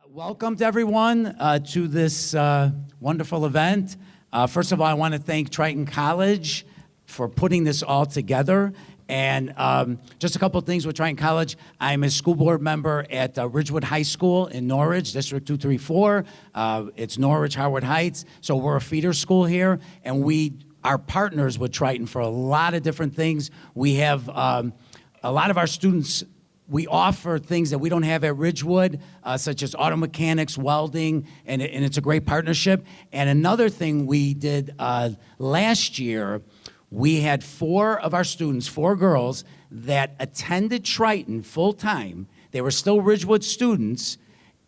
Welcome to everyone to this wonderful event. First of all, I want to thank Triton College for putting this all together. And just a couple of things with Triton College. I'm a school board member at Ridgewood High School in Norridge, District 234. It's Norridge, Howard Heights. So we're a feeder school here, and we are partners with Triton for a lot of different things. We have a lot of our students. We offer things that we don't have at Ridgewood, such as auto mechanics, welding, and it's a great partnership. And another thing we did last year, we had 4 of our students, 4 girls, that attended Triton full-time. They were still Ridgewood students,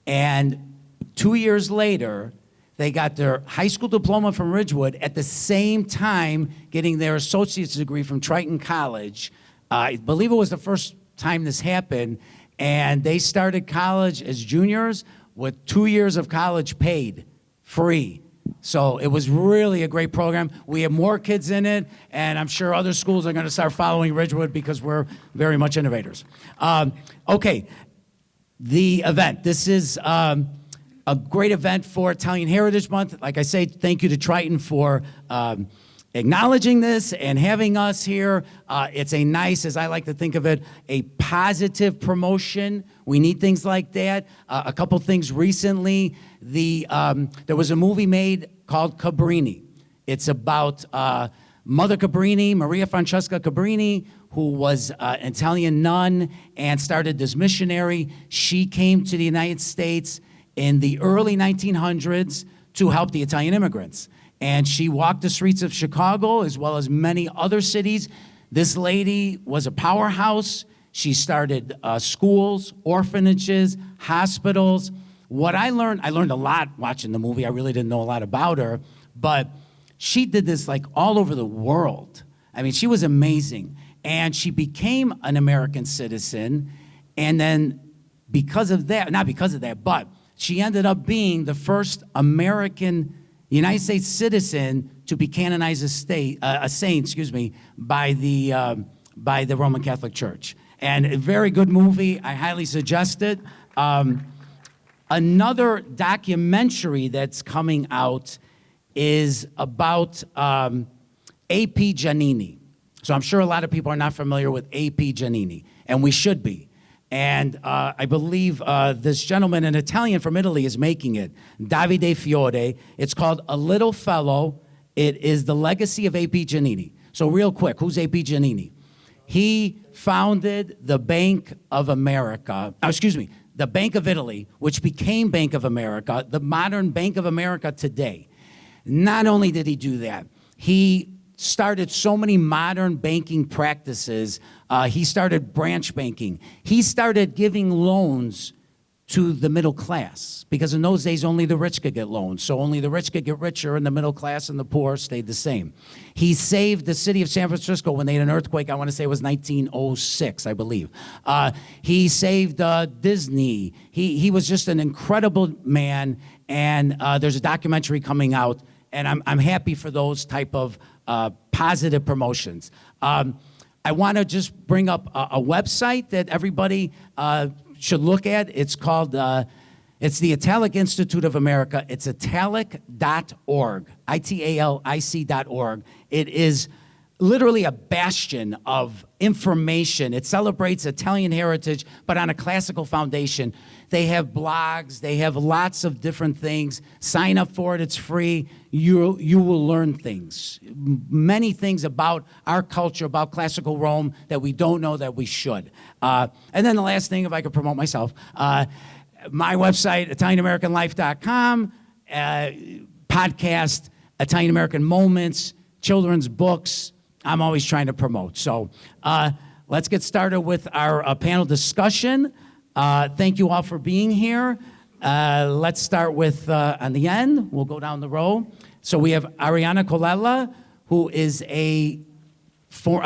and 2 years later, they got their high school diploma from Ridgewood at the same time getting their associate's degree from Triton College. I believe it was the first time this happened, and they started college as juniors with 2 years of college paid, free. So it was really a great program. We have more kids in it, and I'm sure other schools are going to start following Ridgewood because we're very much innovators. Okay, the event. This is a great event for Italian Heritage Month. Like I say, thank you to Triton for acknowledging this and having us here. It's a nice, as I like to think of it, a positive promotion. We need things like that. A couple things recently. There was a movie made called Cabrini. It's about Mother Cabrini, Maria Francesca Cabrini, who was an Italian nun and started this missionary. She came to the United States in the early 1900s to help the Italian immigrants. And she walked the streets of Chicago as well as many other cities. This lady was a powerhouse. She started schools, orphanages, hospitals. What I learned a lot watching the movie. I really didn't know a lot about her, but she did this like all over the world. I mean, she was amazing. And she became an American citizen. And then because of that, not because of that, but she ended up being the first American United States citizen to be canonized a saint, by the Roman Catholic Church. And a very good movie. I highly suggest it. Another documentary that's coming out is about A.P. Giannini. So I'm sure a lot of people are not familiar with A.P. Giannini, and we should be. And I believe this gentleman, an Italian from Italy, is making it, Davide Fiore. It's called A Little Fellow. It is the legacy of A.P. Giannini. So real quick, who's A.P. Giannini? He founded the Bank of America, the Bank of Italy, which became Bank of America, the modern Bank of America today. Not only did he do that, he started so many modern banking practices. He started branch banking. He started giving loans to the middle class, because in those days only the rich could get loans. So only the rich could get richer, and the middle class and the poor stayed the same. He saved the city of San Francisco when they had an earthquake. I want to say it was 1906, I believe. He saved Disney. He was just an incredible man, and there's a documentary coming out, and I'm happy for those type of positive promotions. I want to just bring up a website that everybody should look at. It's called, it's the Italic Institute of America. It's italic.org, ITALIC.org. It is literally a bastion of information. It celebrates Italian heritage, but on a classical foundation. They have blogs. They have lots of different things. Sign up for it. It's free. You will learn things, many things about our culture, about classical Rome that we don't know that we should. And then the last thing, if I could promote myself, my website, ItalianAmericanLife.com, podcast, Italian American Moments, children's books. I'm always trying to promote. So let's get started with our panel discussion. Thank you all for being here. Let's start with, on the end, we'll go down the row. So we have Ariana Colella, who is a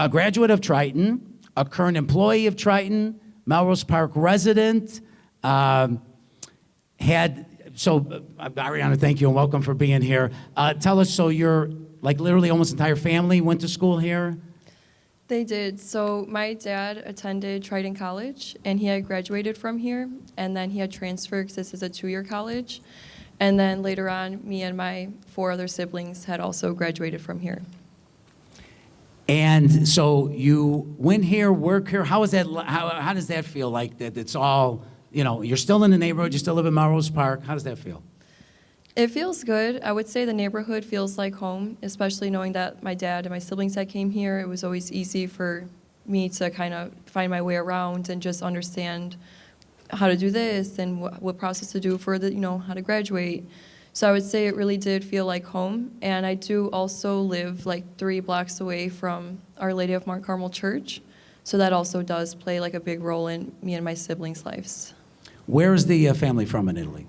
graduate of Triton, a current employee of Triton, Melrose Park resident, Ariana, thank you and welcome for being here. Tell us, so you're like literally almost entire family went to school here? They did. So my dad attended Triton College, and he had graduated from here, and then he had transferred because this is a 2-year college. And then later on, me and my 4 other siblings had also graduated from here. And so you went here, work here. How is that? How does that feel? Like that? It's all, you know, you're still in the neighborhood. You still live in Melrose Park. How does that feel? It feels good. I would say the neighborhood feels like home, especially knowing that my dad and my siblings had came here. It was always easy for me to kind of find my way around and just understand how to do this and what process to do for the, you know, how to graduate. So I would say it really did feel like home. And I do also live like 3 blocks away from Our Lady of Mount Carmel Church. So that also does play like a big role in me and my siblings' lives. Where is the family from in Italy?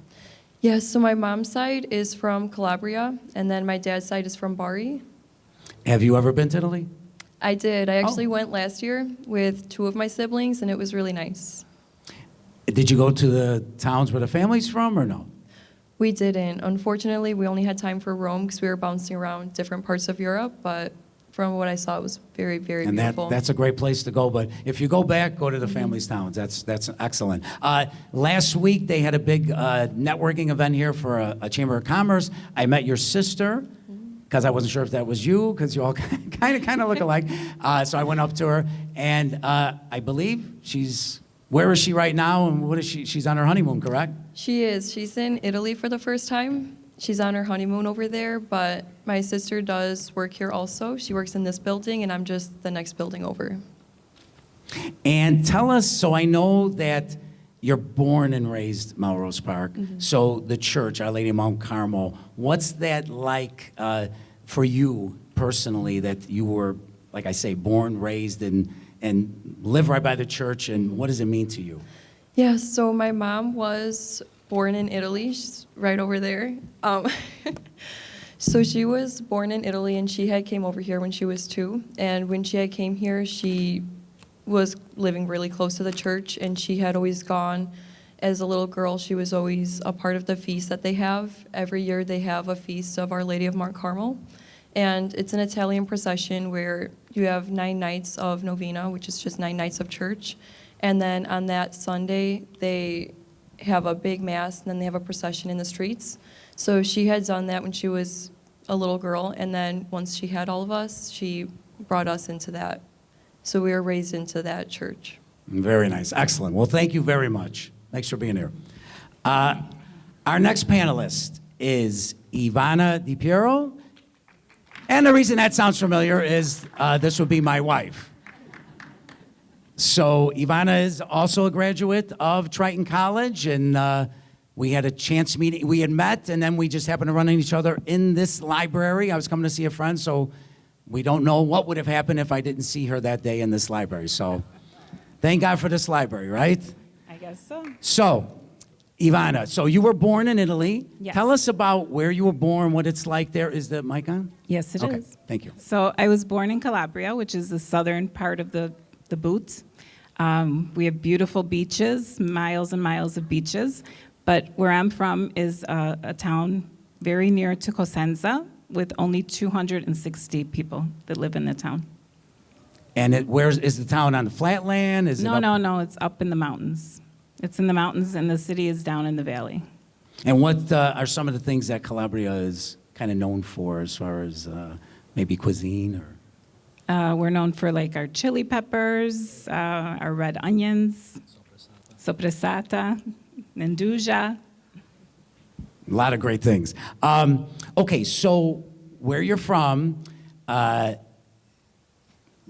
Yes, so my mom's side is from Calabria, and then my dad's side is from Bari. Have you ever been to Italy? I did. I actually Oh. went last year with 2 of my siblings, and it was really nice. Did you go to the towns where the family's from or no? We didn't. Unfortunately, we only had time for Rome because we were bouncing around different parts of Europe, but from what I saw, it was very, very And beautiful. that's a great place to go. But if you go back, go to the family's towns. That's excellent. Last week, they had a big networking event here for a Chamber of Commerce. I met your sister because I wasn't sure if that was you because you all kind of look alike. So I went up to her, and I believe where is she right now, and what is she? She's on her honeymoon, correct? She is. She's in Italy for the first time. She's on her honeymoon over there, but my sister does work here also. She works in this building, and I'm just the next building over. And tell us, so I know that you're born and raised Melrose Park. So the church, Our Lady of Mount Carmel, what's that like for you personally that you were, like I say, born, raised, and live right by the church, and what does it mean to you? Yeah, so my mom was born in Italy. She's right over there. So she was born in Italy, and she had came over here when she was 2. And when she had came here, she was living really close to the church, and she had always gone. As a little girl, she was always a part of the feast that they have. Every year they have a feast of Our Lady of Mount Carmel. And it's an Italian procession where you have 9 nights of novena, which is just 9 nights of church. And then on that Sunday, they have a big mass, and then they have a procession in the streets. So she had done that when she was a little girl, and then once she had all of us, she brought us into that. So we were raised into that church. Very nice. Excellent. Well, thank you very much. Thanks for being here. Our next panelist is Ivana Di Piero. And the reason that sounds familiar is this would be my wife. So Ivana is also a graduate of Triton College, and we had a chance meeting. We had met, and then we just happened to run into each other in this library. I was coming to see a friend, so we don't know what would have happened if I didn't see her that day in this library. So thank God for this library, right? I guess so. So, Ivana, so you were born in Italy. Yes. Tell us about where you were born, what it's like there. Is the mic on? Yes, it is. Okay, thank you. So I was born in Calabria, which is the southern part of the boot. We have beautiful beaches, miles and miles of beaches. But where I'm from is a town very near to Cosenza with only 260 people that live in the town. And where is the town on the flatland? Is it up? No, it's up in the mountains. It's in the mountains, and the city is down in the valley. And what are some of the things that Calabria is kind of known for as far as maybe cuisine or? We're known for like our chili peppers, our red onions, sopressata, Menduja. A lot of great things. Okay, so where you're from, the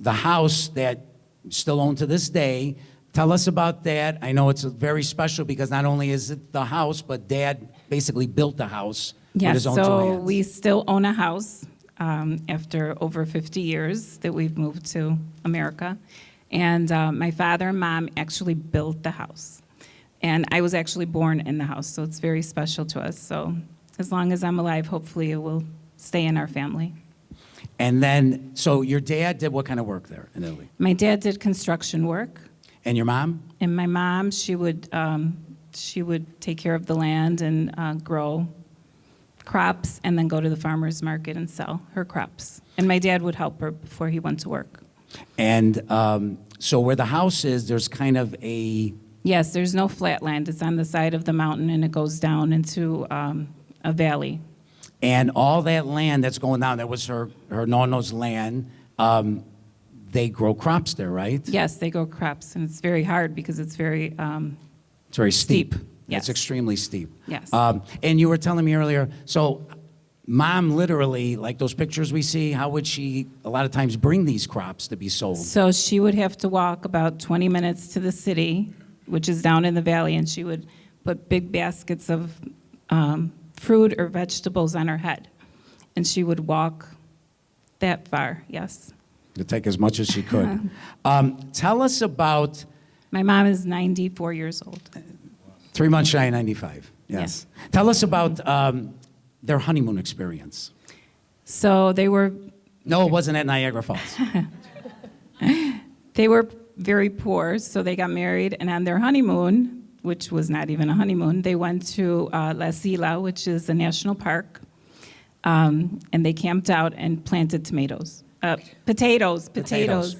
house that you still own to this day, tell us about that. I know it's very special because not only is it the house, but Dad basically built the house with Yes, his own 2 so hands. we still own a house after over 50 years that we've moved to America. And my father and mom actually built the house. And I was actually born in the house, so it's very special to us. So as long as I'm alive, hopefully it will stay in our family. And then, so your dad did what kind of work there in Italy? My dad did construction work, And your mom? and my mom, she would take care of the land and grow crops and then go to the farmer's market and sell her crops. And my dad would help her before he went to work. And so where the house is, there's kind of a, Yes, there's no flat land. It's on the side of the mountain, and it goes down into a valley. and all that land that's going down, that was her nono's land. They grow crops there, right? Yes, they grow crops, and it's very hard because it's very It's very steep. Yes. It's extremely steep. Yes. And you were telling me earlier, so mom literally, like those pictures we see, how would she a lot of times bring these crops to be sold? So she would have to walk about 20 minutes to the city, which is down in the valley, and she would put big baskets of fruit or vegetables on her head. And she would walk that far, yes. To take as much as she could. Tell us about My mom is 94 years old. 3 months shy of 95. Yes. Tell us about their honeymoon experience. So they were No, it wasn't at Niagara Falls. They were very poor, so they got married, and on their honeymoon, which was not even a honeymoon, they went to La Sila, which is a national park, and they camped out and planted tomatoes. Potatoes. Potatoes.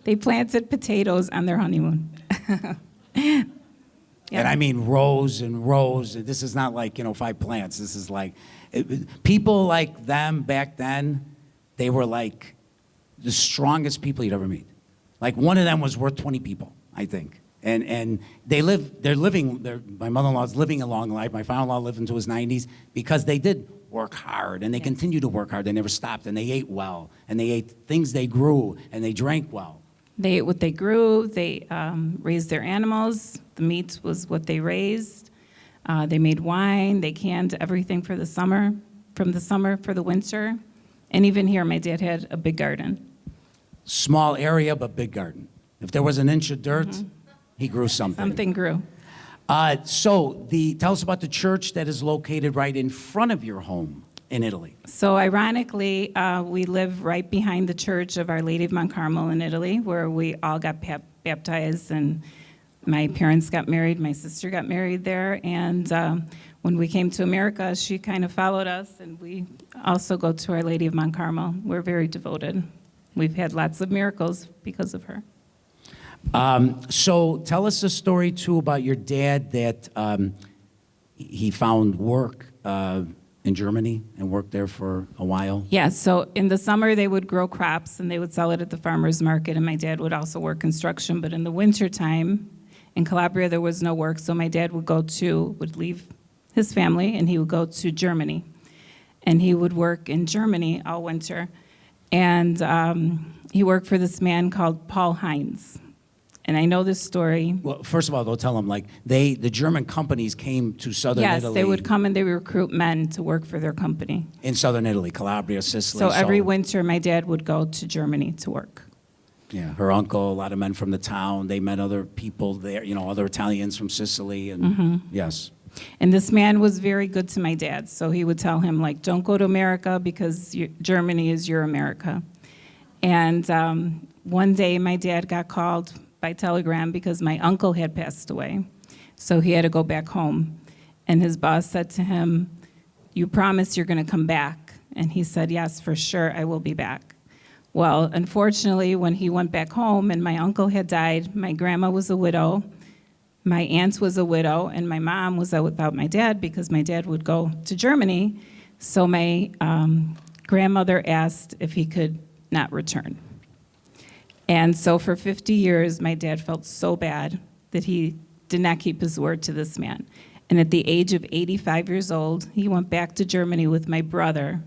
They planted potatoes on their honeymoon. Yeah. And I mean rows and rows. This is not like, 5 plants. This is like, people like them back then, they were like the strongest people you'd ever meet. Like one of them was worth 20 people, I think. And my mother-in-law's living a long life. My father-in-law lived into his 90s because they did work hard, and they continue to work hard. They never stopped, and they ate well, and they ate things they grew, and they drank well. They ate what they grew. They raised their animals. The meat was what they raised. They made wine. They canned everything for the summer, from the summer for the winter. And even here, my dad had a big garden. Small area, but big garden. If there was an inch of dirt, he grew something. Something grew. Tell us about the church that is located right in front of your home in Italy. So ironically, we live right behind the church of Our Lady of Mount Carmel in Italy, where we all got baptized, and my parents got married. My sister got married there, and when we came to America, she kind of followed us, and we also go to Our Lady of Mount Carmel. We're very devoted. We've had lots of miracles because of her. So tell us a story, too, about your dad that he found work in Germany and worked there for a while. Yeah, so in the summer, they would grow crops, and they would sell it at the farmer's market, and my dad would also work construction. But in the wintertime, in Calabria, there was no work, so my dad would leave his family, and he would go to Germany. And he would work in Germany all winter. And he worked for this man called Paul Heinz. And I know this story. Well, first of all, they'll tell them, like, the German companies came to southern Yes, Italy. they would come and they would recruit men to work for their company. In southern Italy, Calabria, Sicily. So every winter, my dad would go to Germany to work. Yeah, her uncle, a lot of men from the town. They met other people there, other Italians from Sicily. And yes. And this man was very good to my dad. So he would tell him, like, don't go to America because Germany is your America. And one day, my dad got called by telegram because my uncle had passed away. So he had to go back home. And his boss said to him, you promise you're going to come back? And he said, yes, for sure, I will be back. Well, unfortunately, when he went back home and my uncle had died, my grandma was a widow, my aunt was a widow, and my mom was without my dad because my dad would go to Germany. So my grandmother asked if he could not return. And so for 50 years, my dad felt so bad that he did not keep his word to this man. And at the age of 85 years old, he went back to Germany with my brother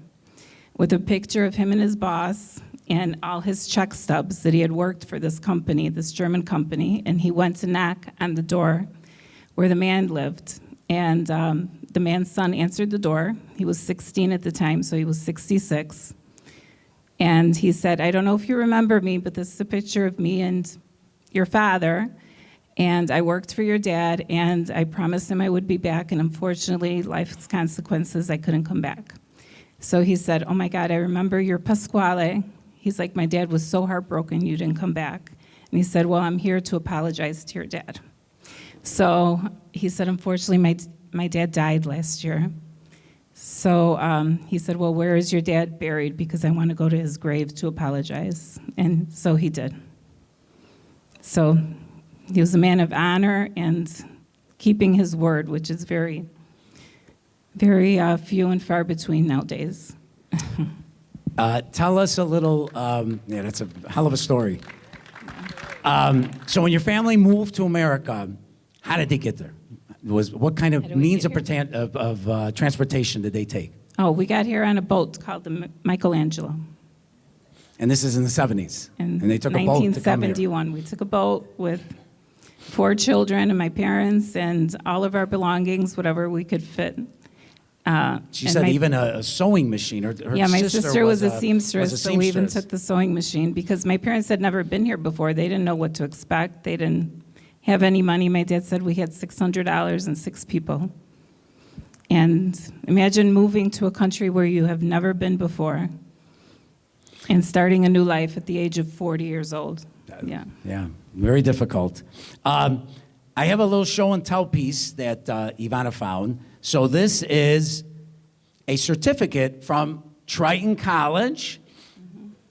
with a picture of him and his boss and all his check stubs that he had worked for this company, this German company. And he went to knock on the door where the man lived. And the man's son answered the door. He was 16 at the time, so he was 66. And he said, I don't know if you remember me, but this is a picture of me and your father. And I worked for your dad, and I promised him I would be back. And unfortunately, life's consequences, I couldn't come back. So he said, oh my God, I remember your Pasquale. He's like, my dad was so heartbroken you didn't come back. And he said, well, I'm here to apologize to your dad. So he said, unfortunately, my dad died last year. So he said, well, where is your dad buried? Because I want to go to his grave to apologize. And so he did. So he was a man of honor and keeping his word, which is very, very few and far between nowadays. Tell us a little, yeah, that's a hell of a story. So when your family moved to America, how did they get there? What kind of How did we means get of transportation did they take? Oh, we got here on a boat called the Michelangelo. And this is in the 70s. In And they took a boat to come here. 1971. We took a boat with 4 children and my parents and all of our belongings, whatever we could fit. She and said my- even a sewing machine. Her Yeah, my sister sister was a was seamstress, so we even took the sewing machine because my parents had never been here before. They didn't know what to expect. They didn't have any money. My dad said we had $600 and 6 people. And imagine moving to a country where you have never been before and starting a new life at the age of 40 years old. Yeah. Yeah, very difficult. I have a little show and tell piece that Ivana found. So this is a certificate from Triton College,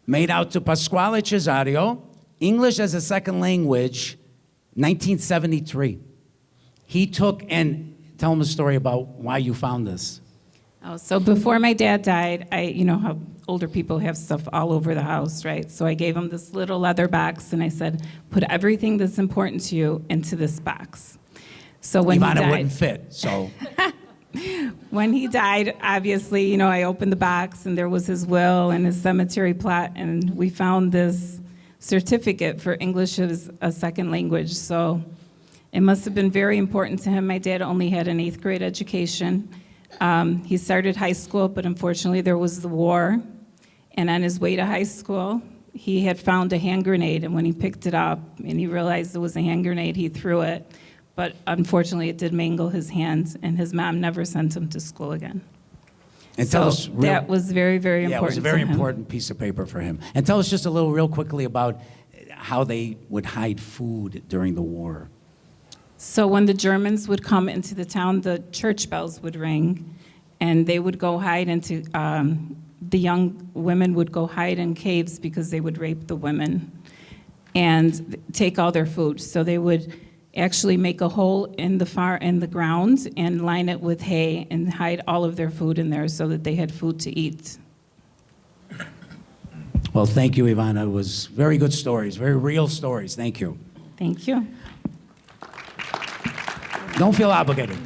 made out to Pasquale Cesario, English as a second language, 1973. He took, and tell him a story about why you found this. Oh, so before my dad died, you know how older people have stuff all over the house, right? So I gave him this little leather box, and I said, put everything that's important to you into this box. So when he Ivana died, wouldn't fit, so. when he died, obviously, you know, I opened the box, and there was his will and his cemetery plot, and we found this certificate for English as a second language. So it must have been very important to him. My dad only had an 8th grade education. He started high school, but unfortunately there was the war. And on his way to high school, he had found a hand grenade. And when he picked it up and he realized it was a hand grenade, he threw it. But unfortunately, it did mangle his hands, and his mom never sent him to school again. And tell So us real, that was very, very important. Yeah, it was a very to him. important piece of paper for him. And tell us just a little real quickly about how they would hide food during the war. So when the Germans would come into the town, the church bells would ring, and they would go hide into, the young women would go hide in caves because they would rape the women and take all their food. So they would actually make a hole in the ground and line it with hay and hide all of their food in there so that they had food to eat. Well, thank you, Ivana. It was very good stories, very real stories. Thank you. Thank you. Don't feel obligated.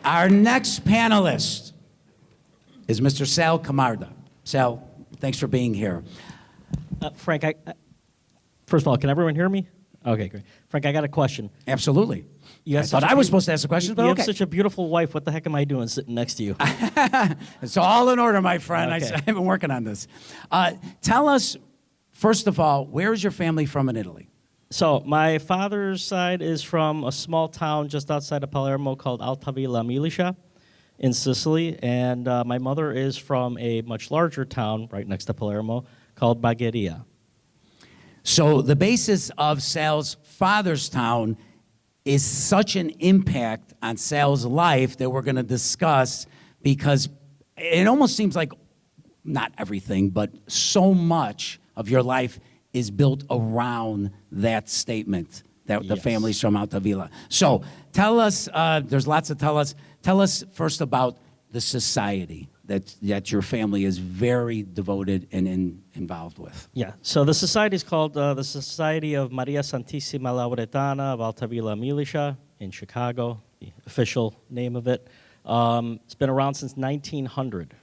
Our next panelist is Mr. Sal Camarda. Sal, thanks for being here. Frank, first of all, can everyone hear me? Okay, great. Frank, I got a question. Absolutely. You I have thought such a I was beau- supposed to ask the question, but You okay. have such a beautiful wife. What the heck am I doing sitting next to you? It's all in order, my friend. Okay. I've been working on this. Tell us, first of all, where is your family from in Italy? So my father's side is from a small town just outside of Palermo called Altavilla Milicia in Sicily, and my mother is from a much larger town right next to Palermo called Bagheria. So the basis of Sal's father's town is such an impact on Sal's life that we're going to discuss, because it almost seems like not everything, but so much of your life is built around that statement that the Yes. family's from Altavilla. So tell us, there's lots to tell us. Tell us first about the society that your family is very devoted and involved with. Yeah, so the society is called the Society of Maria Santissima Lauretana of Altavilla Milicia in Chicago, the official name of it. It's been around since 1900.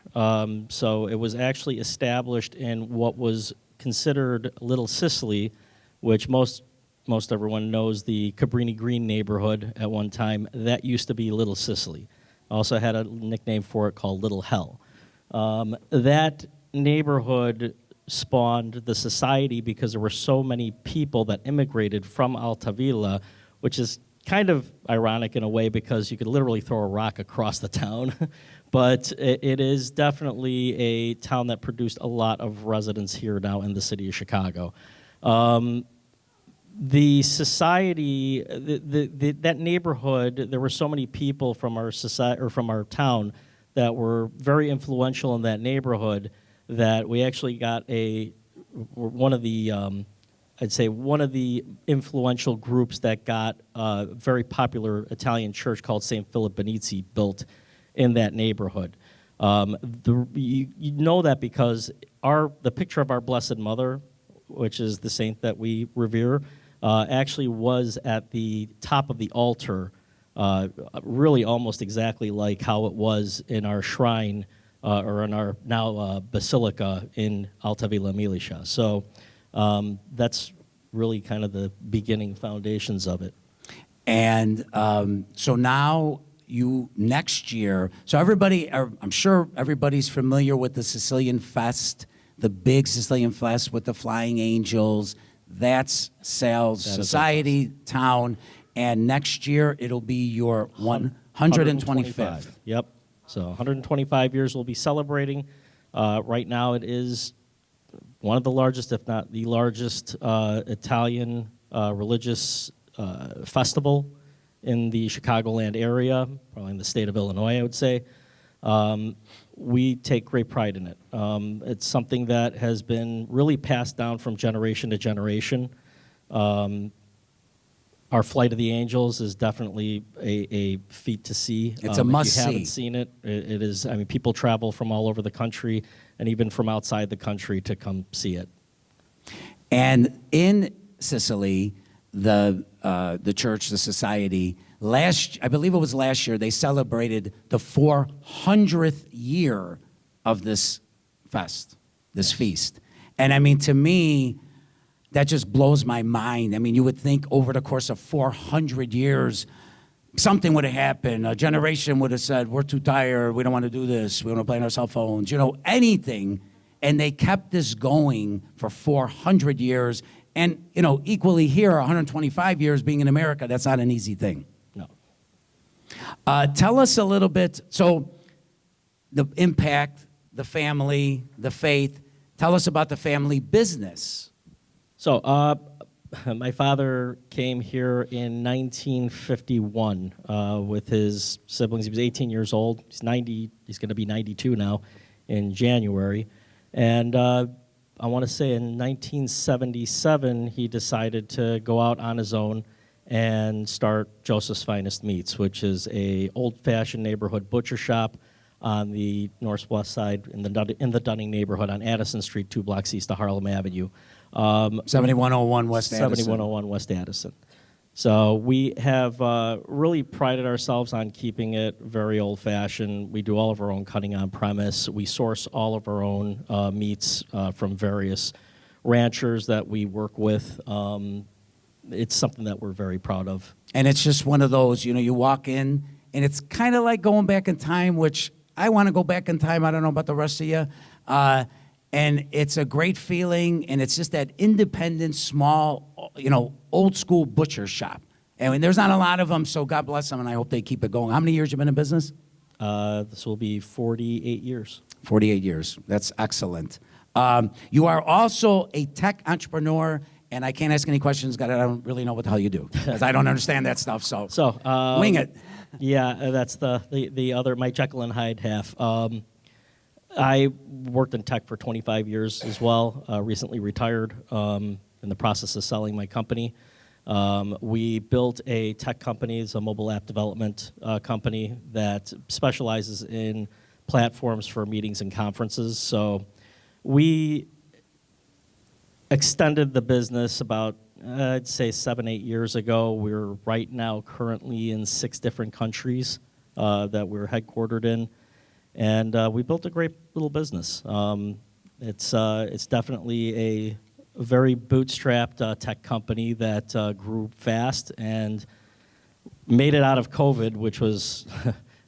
So it was actually established in what was considered Little Sicily, which most everyone knows, the Cabrini Green neighborhood at one time. That used to be Little Sicily. Also had a nickname for it called Little Hell. That neighborhood spawned the society because there were so many people that immigrated from Altavilla, which is kind of ironic in a way because you could literally throw a rock across the town. But it is definitely a town that produced a lot of residents here now in the city of Chicago. The society, that neighborhood, there were so many people from our society or from our town that were very influential in that neighborhood, that we actually got one of the, I'd say one of the influential groups that got a very popular Italian church called St. Philip Benizi built in that neighborhood. You know that because the picture of our Blessed Mother, which is the saint that we revere, actually was at the top of the altar, really almost exactly like how it was in our shrine or in our now basilica in Altavilla Milicia. So that's really kind of the beginning foundations of it. And so now next year, so I'm sure everybody's familiar with the Sicilian Fest, the big Sicilian Fest with the flying angels. That's Sal's That is Society Town. And next year, it'll be your 125th. Yep. So 125 years we'll be celebrating. Right now it is one of the largest, if not the largest, Italian religious festival in the Chicagoland area, probably in the state of Illinois, I would say. We take great pride in it. It's something that has been really passed down from generation to generation. Our Flight of the Angels is definitely a feat to see. It's a must-see. If you haven't seen it, it is. I mean, people travel from all over the country and even from outside the country to come see it. And in Sicily, the church, the society, I believe it was last year, they celebrated the 400th year of this fest, this feast. And I mean, to me, that just blows my mind. I mean, you would think over the course of 400 years, something would have happened. A generation would have said, we're too tired, we don't want to do this, we want to play on our cell phones, anything. And they kept this going for 400 years. And, equally here, 125 years being in America, that's not an easy thing. No. Tell us a little bit, so the impact, the family, the faith. Tell us about the family business. So my father came here in 1951 with his siblings. He was 18 years old. He's 90. He's going to be 92 now in January. And I want to say in 1977, he decided to go out on his own and start Joseph's Finest Meats, which is a old-fashioned neighborhood butcher shop on the northwest side in the Dunning neighborhood on Addison Street, 2 blocks east of Harlem Avenue. 7101 West Addison. 7101 West Addison. So we have really prided ourselves on keeping it very old-fashioned. We do all of our own cutting on premise. We source all of our own meats from various ranchers that we work with. It's something that we're very proud of. And it's just one of those, you walk in, and it's kind of like going back in time, which I want to go back in time. I don't know about the rest of you. And it's a great feeling, and it's just that independent, small, old school butcher shop. And there's not a lot of them, so God bless them, and I hope they keep it going. How many years you been in business? This will be 48 years. 48 years. That's excellent. You are also a tech entrepreneur, and I can't ask any questions because I don't really know what the hell you do, because I don't understand that stuff. So wing it. Yeah, that's the other, my Jekyll and Hyde half. I worked in tech for 25 years as well, recently retired, in the process of selling my company. We built a tech company, it's a mobile app development company that specializes in platforms for meetings and conferences. So we extended the business about, I'd say 7-8 years ago. We're right now currently in 6 different countries that we're headquartered in. And we built a great little business. It's definitely a very bootstrapped tech company that grew fast and made it out of COVID, which was,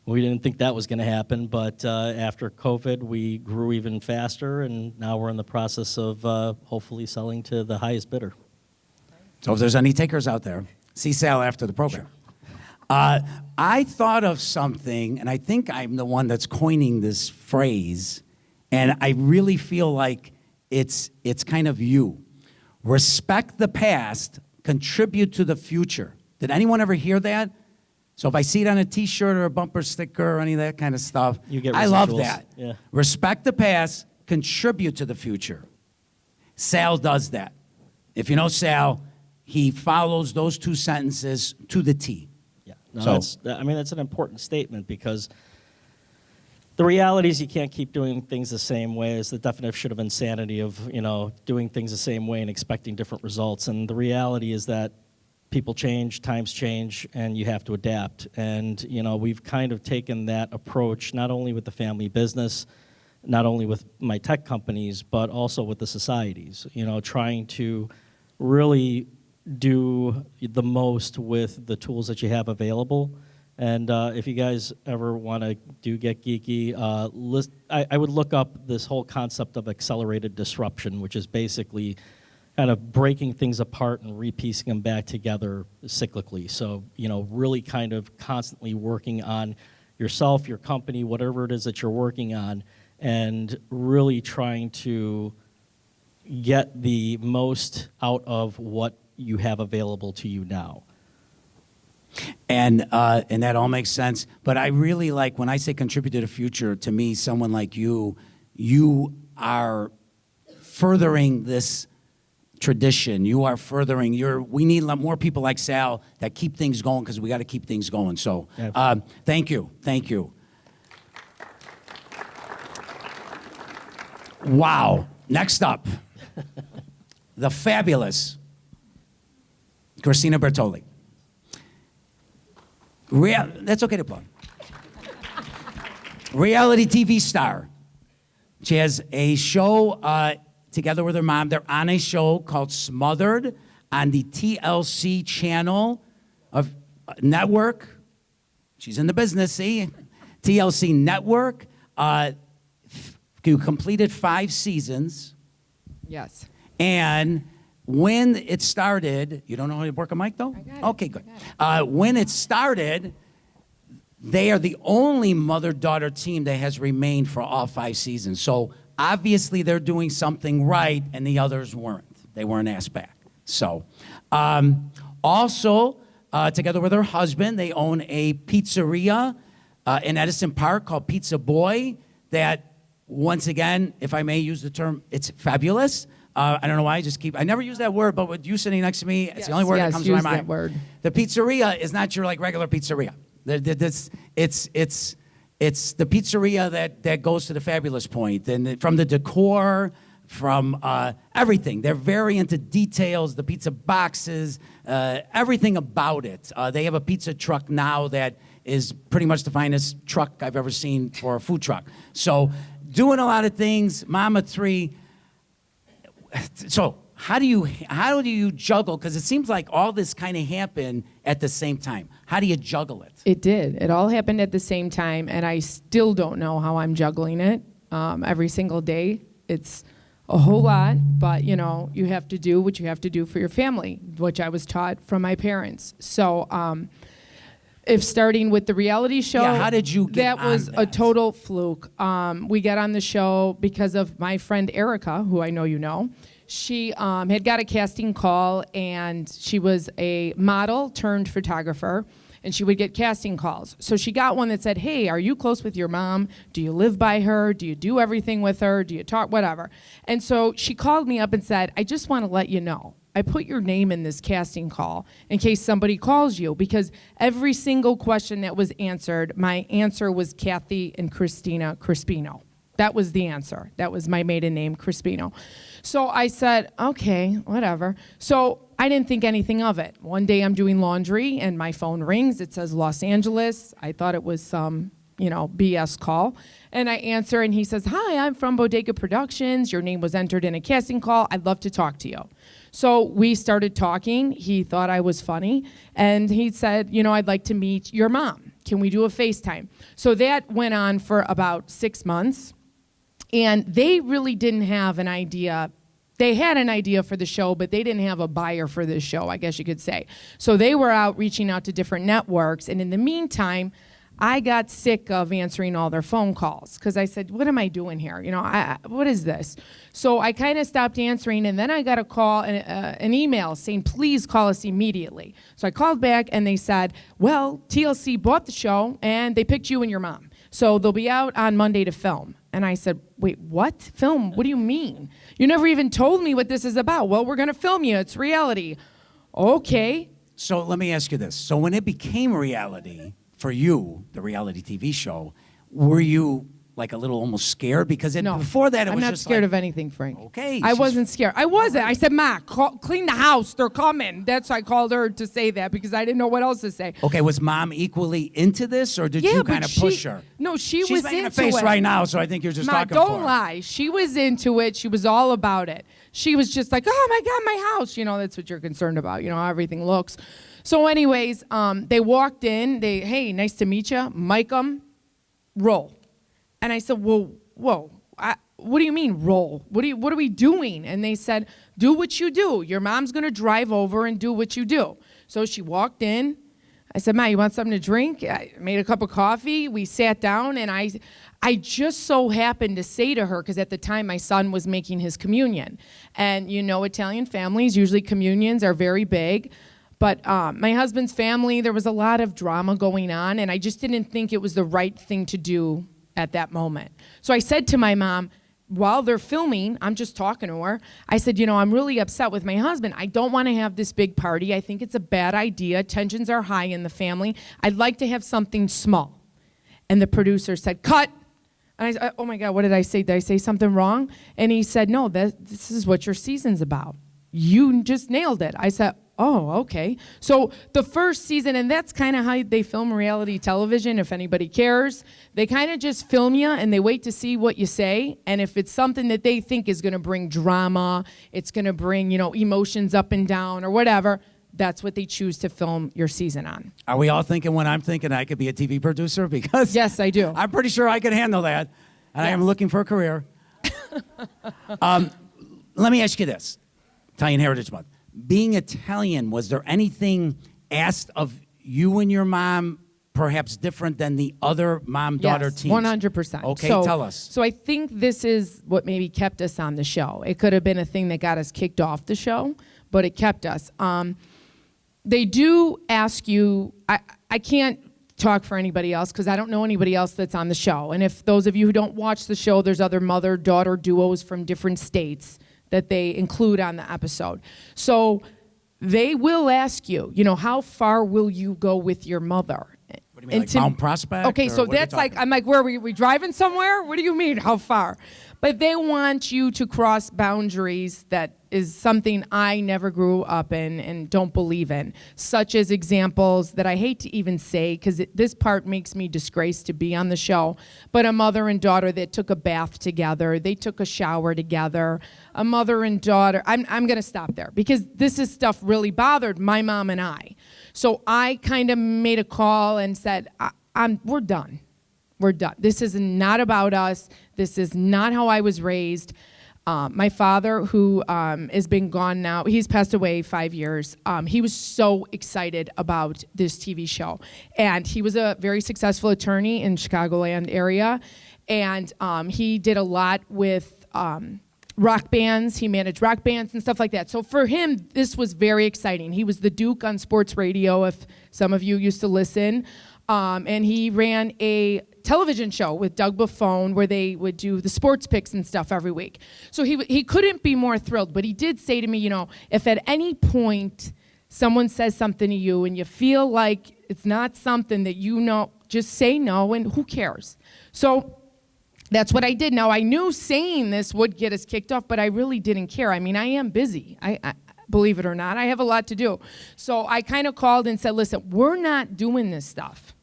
we didn't think that was going to happen. But after COVID, we grew even faster, and now we're in the process of hopefully selling to the highest bidder. So if there's any takers out there, see Sal after the program. Sure. I thought of something, and I think I'm the one that's coining this phrase, and I really feel like it's kind of you. Respect the past, contribute to the future. Did anyone ever hear that? So if I see it on a T-shirt or a bumper sticker or any of that kind of stuff, You get I love residuals. that. Yeah. Respect the past, contribute to the future. Sal does that. If you know Sal, he follows those two sentences to the T. Yeah. No, So- that's an important statement because the reality is you can't keep doing things the same way. It's the definition of insanity of, doing things the same way and expecting different results. And the reality is that people change, times change, and you have to adapt. And, we've kind of taken that approach not only with the family business, not only with my tech companies, but also with the societies, trying to really do the most with the tools that you have available. And if you guys ever want to get geeky, I would look up this whole concept of accelerated disruption, which is basically kind of breaking things apart and repiecing them back together cyclically. So, really kind of constantly working on yourself, your company, whatever it is that you're working on, and really trying to get the most out of what you have available to you now. And that all makes sense. But I really like, when I say contribute to the future, to me, someone like you are furthering this tradition. You are furthering we need a lot more people like Sal that keep things going, because we got to keep things going. So thank you. Thank you. Wow. Next up, the fabulous Christina Bertoli. That's okay to plug. Reality TV star. She has a show together with her mom. They're on a show called Smothered on the TLC channel of network. She's in the business, see? TLC network. You completed 5 seasons. Yes. And when it started, you don't know how to work a mic, though? I got it. Okay, good. I got When it started, they are the only mother-daughter team that has remained for all 5 seasons. So obviously they're doing something right, and the others weren't. They weren't asked back. So also, together with her husband, they own a pizzeria in Edison Park called Pizza Boy that, once again, if I may use the term, it's fabulous. I don't know why I never use that word, but with you sitting next to me, it's the only word that comes to my use mind. that word. The pizzeria is not your regular pizzeria. It's the pizzeria that goes to the fabulous point. And from the decor, from everything. They're very into details, the pizza boxes, everything about it. They have a pizza truck now that is pretty much the finest truck I've ever seen for a food truck. So doing a lot of things, Mama 3. So how do you juggle? Because it seems like all this kind of happened at the same time. How do you juggle it? It did. It all happened at the same time, and I still don't know how I'm juggling it every single day. It's a whole lot, but you have to do what you have to do for your family, which I was taught from my parents. So if starting with the reality show, Yeah, how did you get that was on a that? total fluke. We got on the show because of my friend Erica, who I know you know. She had got a casting call, and she was a model turned photographer, and she would get casting calls. So she got one that said, hey, are you close with your mom? Do you live by her? Do you do everything with her? Do you talk? Whatever. And so she called me up and said, I just want to let you know, I put your name in this casting call in case somebody calls you, because every single question that was answered, my answer was Kathy and Christina Crispino. That was the answer. That was my maiden name, Crispino. So I said, okay, whatever. So I didn't think anything of it. One day I'm doing laundry and my phone rings. It says Los Angeles. I thought it was some, BS call. And I answer, and he says, hi, I'm from Bodega Productions. Your name was entered in a casting call. I'd love to talk to you. So we started talking. He thought I was funny. And he said, I'd like to meet your mom. Can we do a FaceTime? So that went on for about 6 months. And they really didn't have an idea. They had an idea for the show, but they didn't have a buyer for this show, I guess you could say. So they were out reaching out to different networks. And in the meantime, I got sick of answering all their phone calls because I said, what am I doing here? You know, what is this? So I kind of stopped answering, and then I got a call, an email saying, please call us immediately. So I called back, and they said, well, TLC bought the show, and they picked you and your mom. So they'll be out on Monday to film. And I said, wait, what? Film? What do you mean? You never even told me what this is about. Well, we're going to film you. It's reality. Okay. So let me ask you this. So when it became reality for you, the reality TV show, were you like a little almost scared? Because No. before that, it I'm was not just scared like, of anything, Frank. Okay, I she's- wasn't scared. I wasn't. I said, Ma, clean the house. They're coming. That's why I called her to say that because I didn't know what else to say. Okay, was Mom equally into this, or did you but kind of push her? No, She's was making into a face it. right now, so I think you're just Ma, talking don't for her. lie. She was into it. She was all about it. She was just like, oh my God, my house. You know, that's what you're concerned about. You know, how everything looks. So anyways, they walked in. Hey, nice to meet you. Mic 'em, roll. And I said, well, whoa. What do you mean roll? What are we doing? And they said, do what you do. Your mom's going to drive over and do what you do. So she walked in. I said, Ma, you want something to drink? I made a cup of coffee. We sat down, and I just so happened to say to her, because at the time my son was making his communion. And you know, Italian families, usually communions are very big. But my husband's family, there was a lot of drama going on, and I just didn't think it was the right thing to do at that moment. So I said to my mom, while they're filming, I'm just talking to her, I said, you know, I'm really upset with my husband. I don't want to have this big party. I think it's a bad idea. Tensions are high in the family. I'd like to have something small. And the producer said, cut. And I said, oh my God, what did I say? Did I say something wrong? And he said, no, this is what your season's about. You just nailed it. I said, oh, okay. So the first season, and that's kind of how they film reality television, if anybody cares. They kind of just film you, and they wait to see what you say. And if it's something that they think is going to bring drama, it's going to bring, you know, emotions up and down or whatever, that's what they choose to film your season on. Are we all thinking when I'm thinking I could be a TV producer? Because Yes, I do. I'm pretty sure I could handle that, and I am Yes. looking for a career. Let me ask you this, Italian Heritage Month. Being Italian, was there anything asked of you and your mom perhaps different than the other mom-daughter Yes, teams? 100%. Okay, So- tell us. So I think this is what maybe kept us on the show. It could have been a thing that got us kicked off the show, but it kept us. They do ask you, I can't talk for anybody else because I don't know anybody else that's on the show. And if those of you who don't watch the show, there's other mother-daughter duos from different states that they include on the episode. So they will ask you, you know, how far will you go with your mother? What do you mean, like Mount Prospect, Okay, or so what are we that's like, talking? I'm like, where are we driving somewhere? What do you mean, how far? But they want you to cross boundaries that is something I never grew up in and don't believe in, such as examples that I hate to even say because this part makes me disgraced to be on the show, but a mother and daughter that took a bath together, they took a shower together, a mother and daughter. I'm going to stop there because this is stuff really bothered my mom and I. So I kind of made a call and said, we're done. We're done. This is not about us. This is not how I was raised. My father, who has been gone now, he's passed away 5 years. He was so excited about this TV show. And he was a very successful attorney in Chicagoland area. And he did a lot with rock bands. He managed rock bands and stuff like that. So for him, this was very exciting. He was the Duke on sports radio, if some of you used to listen. And he ran a television show with Doug Buffone where they would do the sports picks and stuff every week. So he couldn't be more thrilled, but he did say to me, you know, if at any point someone says something to you and you feel like it's not something that you know, just say no and who cares? So that's what I did. Now, I knew saying this would get us kicked off, but I really didn't care. I mean, I am busy. I believe it or not, I have a lot to do. So I kind of called and said, listen, we're not doing this stuff.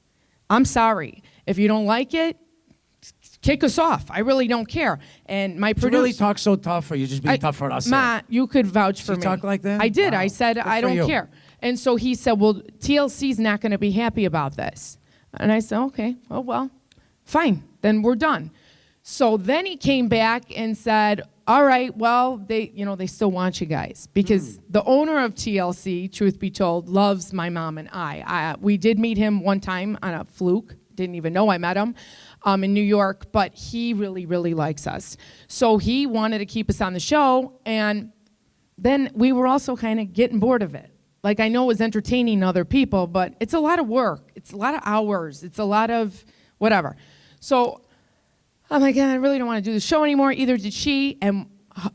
I'm sorry. If you don't like it, kick us off. I really don't care. And my Did you really talk so tough, or you just being tough for us? Ma, you could vouch for She me. talk like that? I did. Wow. I said, Good I for don't you. care. And so he said, well, TLC's not going to be happy about this. And I said, okay, oh, well, fine. Then we're done. So then he came back and said, all right, well, they still want you guys because the owner of TLC, truth be told, loves my mom and I. We did meet him one time on a fluke didn't even know I met him in New York, but he really, really likes us. So he wanted to keep us on the show, and then we were also kind of getting bored of it. Like, I know it was entertaining other people, but it's a lot of work. It's a lot of hours. It's a lot of whatever. So I'm like, I really don't want to do the show anymore. Either did she, and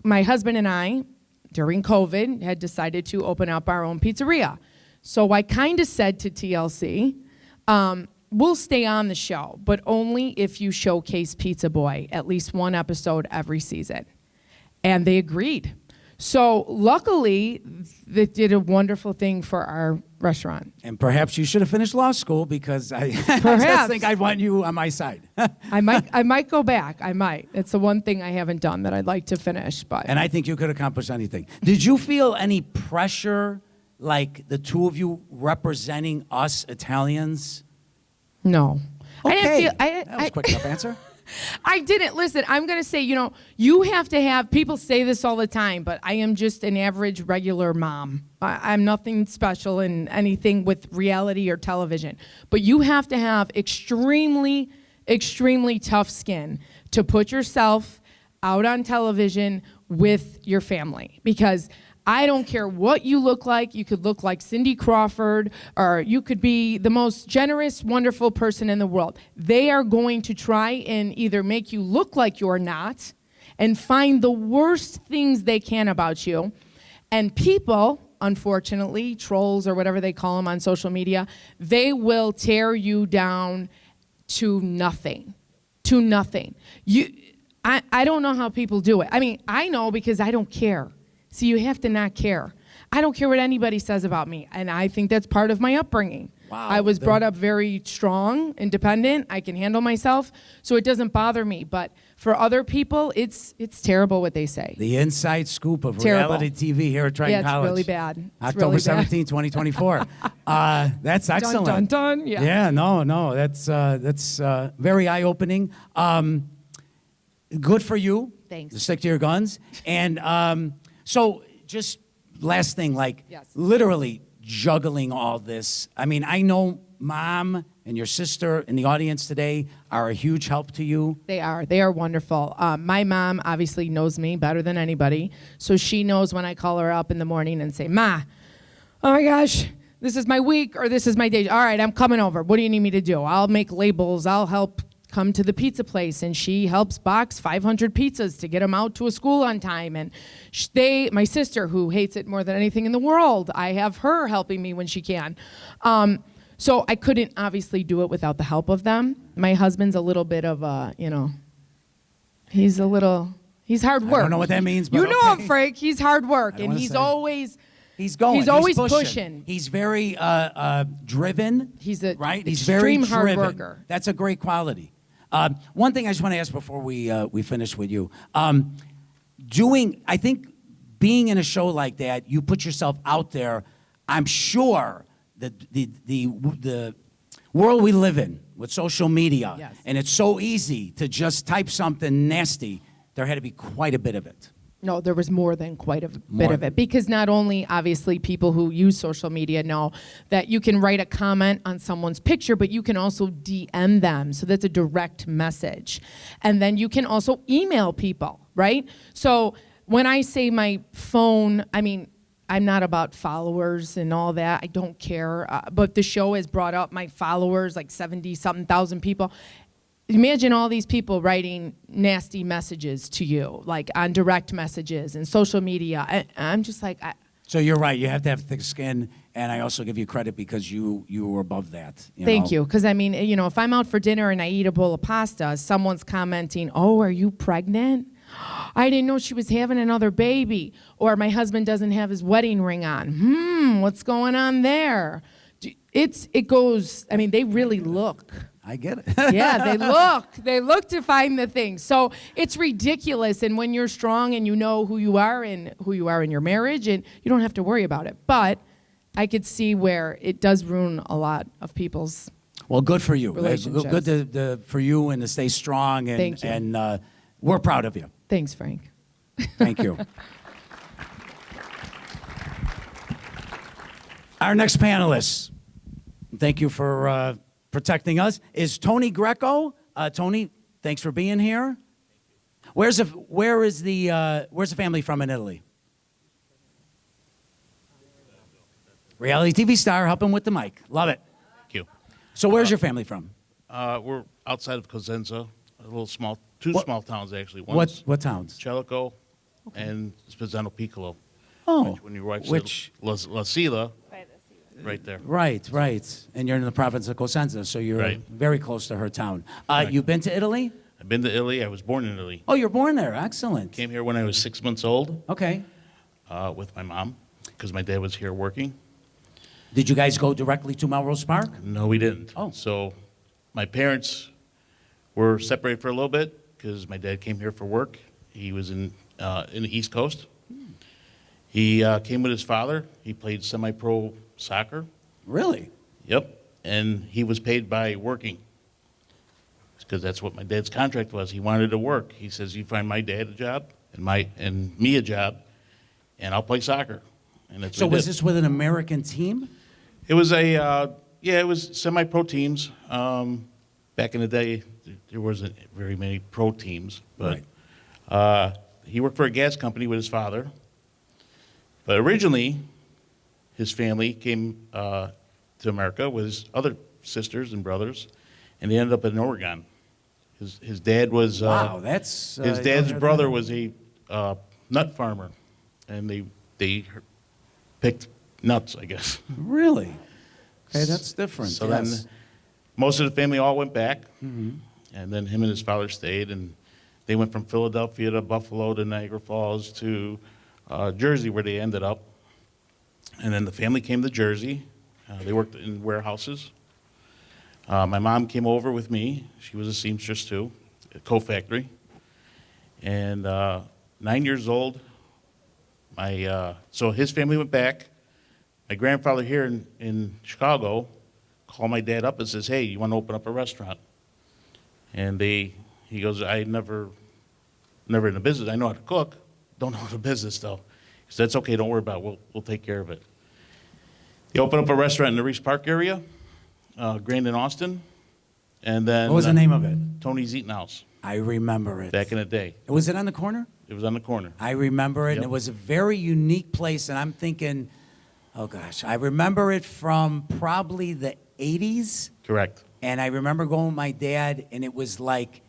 my husband and I, during COVID, had decided to open up our own pizzeria. So I kind of said to TLC, we'll stay on the show, but only if you showcase Pizza Boy at least one episode every season. And they agreed. So luckily, they did a wonderful thing for our restaurant. And perhaps you should have finished law school, because I just Perhaps. think I'd want you on my side. I might go back. I might. It's the one thing I haven't done that I'd like to finish. But And I think you could accomplish anything. Did you feel any pressure, like the two of you representing us Italians? no, I didn't feel. That was a quick enough answer. I didn't. Listen, I'm going to say, you have to have, people say this all the time, but I am just an average, regular mom. I'm nothing special in anything with reality or television. But you have to have extremely, extremely tough skin to put yourself out on television with your family. Because I don't care what you look like. You could look like Cindy Crawford, or you could be the most generous, wonderful person in the world. They are going to try and either make you look like you're not and find the worst things they can about you. And people, unfortunately, trolls or whatever they call them on social media, they will tear you down to nothing. To nothing. I don't know how people do it. I mean, I know because I don't care. So you have to not care. I don't care what anybody says about me, and I think that's part of my upbringing. Wow. I was brought up very strong, independent. I can handle myself, so it doesn't bother me. But for other people, it's terrible what they say. The inside scoop of Terrible. reality TV here at Triton Yeah, it's College. really bad. It's October really bad. 17, 2024. That's excellent. Dun, dun, dun. Yeah, no, that's very eye-opening. Good for you. Thanks. Stick to your guns. And so just last thing, like Yes. literally juggling all this. I mean, I know Mom and your sister in the audience today are a huge help to you. They are. They are wonderful. My mom obviously knows me better than anybody, so she knows when I call her up in the morning and say, Ma, oh my gosh, this is my week or this is my day. All right, I'm coming over. What do you need me to do? I'll make labels. I'll help come to the pizza place, and she helps box 500 pizzas to get them out to a school on time. And my sister, who hates it more than anything in the world, I have her helping me when she can. So I couldn't obviously do it without the help of them. My husband's a little bit of a, he's hard work. I don't know what that means, but you know okay. him, Frank. He's hard work, I don't and wanna he's say. always. He's going. He's always pushing. pushing. He's very driven. He's a right. He's very extreme hard driven. worker. That's a great quality. One thing I just want to ask before we finish with you, I think being in a show like that, you put yourself out there. I'm sure that the world we live in with social media, Yes. and it's so easy to just type something nasty. There had to be quite a bit of it. No, there was more than quite a More. bit of it, because not only obviously people who use social media know that you can write a comment on someone's picture, but you can also DM them. So that's a direct message. And then you can also email people, right? So when I say my phone, I mean, I'm not about followers and all that. I don't care. But the show has brought up my followers, like 70-something thousand people. Imagine all these people writing nasty messages to you, like on direct messages and social media. I'm just like, So you're right. You have to have thick skin, and I also give you credit because you were above that. thank you. Because I mean, if I'm out for dinner and I eat a bowl of pasta, someone's commenting, "Oh, are you pregnant? I didn't know she was having another baby." Or my husband doesn't have his wedding ring on. What's going on there? It goes. I mean, they really look. I get it. Yeah, they look to find the things. So it's ridiculous. And when you're strong and you know who you are in your marriage, and you don't have to worry about it. But I could see where it does ruin a lot of people's. Well, good for you. Relationships. Good for you, and to stay strong. And, Thank you. And we're proud of you. Thanks, Frank. Thank you. Our next panelists. Thank you for protecting us, is Tony Greco. Tony, thanks for being here. Where's the family from in Italy? Reality TV star, helping with the mic. Love it. Thank you. So where's your family from? We're outside of Cosenza, a little small, two What- small towns actually. What One's towns? Chelico and Spezzano Piccolo. Oh, Which, when your wife which- said La Sila, right there. Right. And you're in the province of Cosenza, so you're Right. very close to her town. Correct. You've been to Italy? I've been to Italy. I was born in Italy. Oh, you're born there. Excellent. Came here when I was 6 months old Okay. with my mom because my dad was here working. Did you guys go directly to Melrose Park? No, we didn't. Oh. So my parents were separated for a little bit because my dad came here for work. He was in the East Coast. He came with his father. He played semi-pro soccer. Really? Yep. And he was paid by working because that's what my dad's contract was. He wanted to work. He says, "You find my dad a job and me a job, and I'll play soccer." And that's So what he was did. this with an American team? It was it was semi-pro teams. Back in the day, there wasn't very many pro teams, but he worked for a gas company with his father. But originally, his family came to America with his other sisters and brothers, and they ended up in Oregon. His dad was Wow, that's his dad's brother was a nut farmer, and they picked nuts, I guess. Really? Okay, that's different. So yes. then most of the family all went back, and then him and his father stayed, and they went from Philadelphia to Buffalo to Niagara Falls to Jersey, where they ended up. And then the family came to Jersey. They worked in warehouses. My mom came over with me. She was a seamstress too, a co-factory. And 9 years old, so his family went back. My grandfather here in Chicago called my dad up and says, "Hey, you want to open up a restaurant?" And he goes, "I never in the business. I know how to cook. Don't know the business though." He said, "That's okay. Don't worry about it. We'll take care of it." He opened up a restaurant in the Reese Park area, Grand in Austin, and then What was the name of it? Tony's Eating House I remember it. back in the day. Was it on the corner? It was on the corner. I remember it, and Yep. it was a very unique place, and I'm thinking, oh gosh, I remember it from probably the 80s, Correct. and I remember going with my dad, and it was like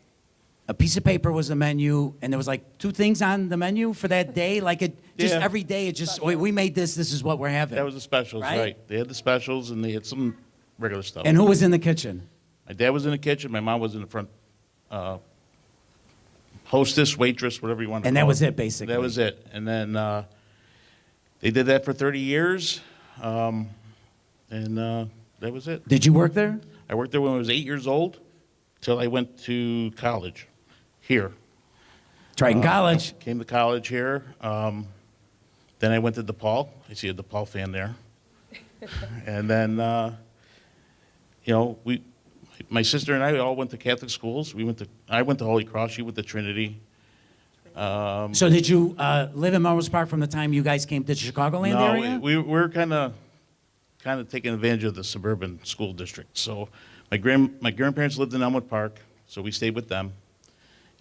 a piece of paper was the menu, and there was like two things on the menu for that day, like it just Yeah. every day, it just, we made this is what we're having. That was the specials, Right? right? They had the specials, and they had some regular stuff. And who was in the kitchen? My dad was in the kitchen. My mom was in the front, hostess, waitress, whatever you want to And call that was it, basically. That was it. And then they did that for 30 years, and that was it. Did you work there? I worked there when I was 8 years old, till I went to college here. Triton College. Came to college here. Then I went to DePaul. I see a DePaul fan there. And then, my sister and I all went to Catholic schools. I went to Holy Cross. She went to Trinity. So did you live in Melrose Park from the time you guys came to the Chicagoland No, area? we're kind of taking advantage of the suburban school district. So my grandparents lived in Elmwood Park, so we stayed with them.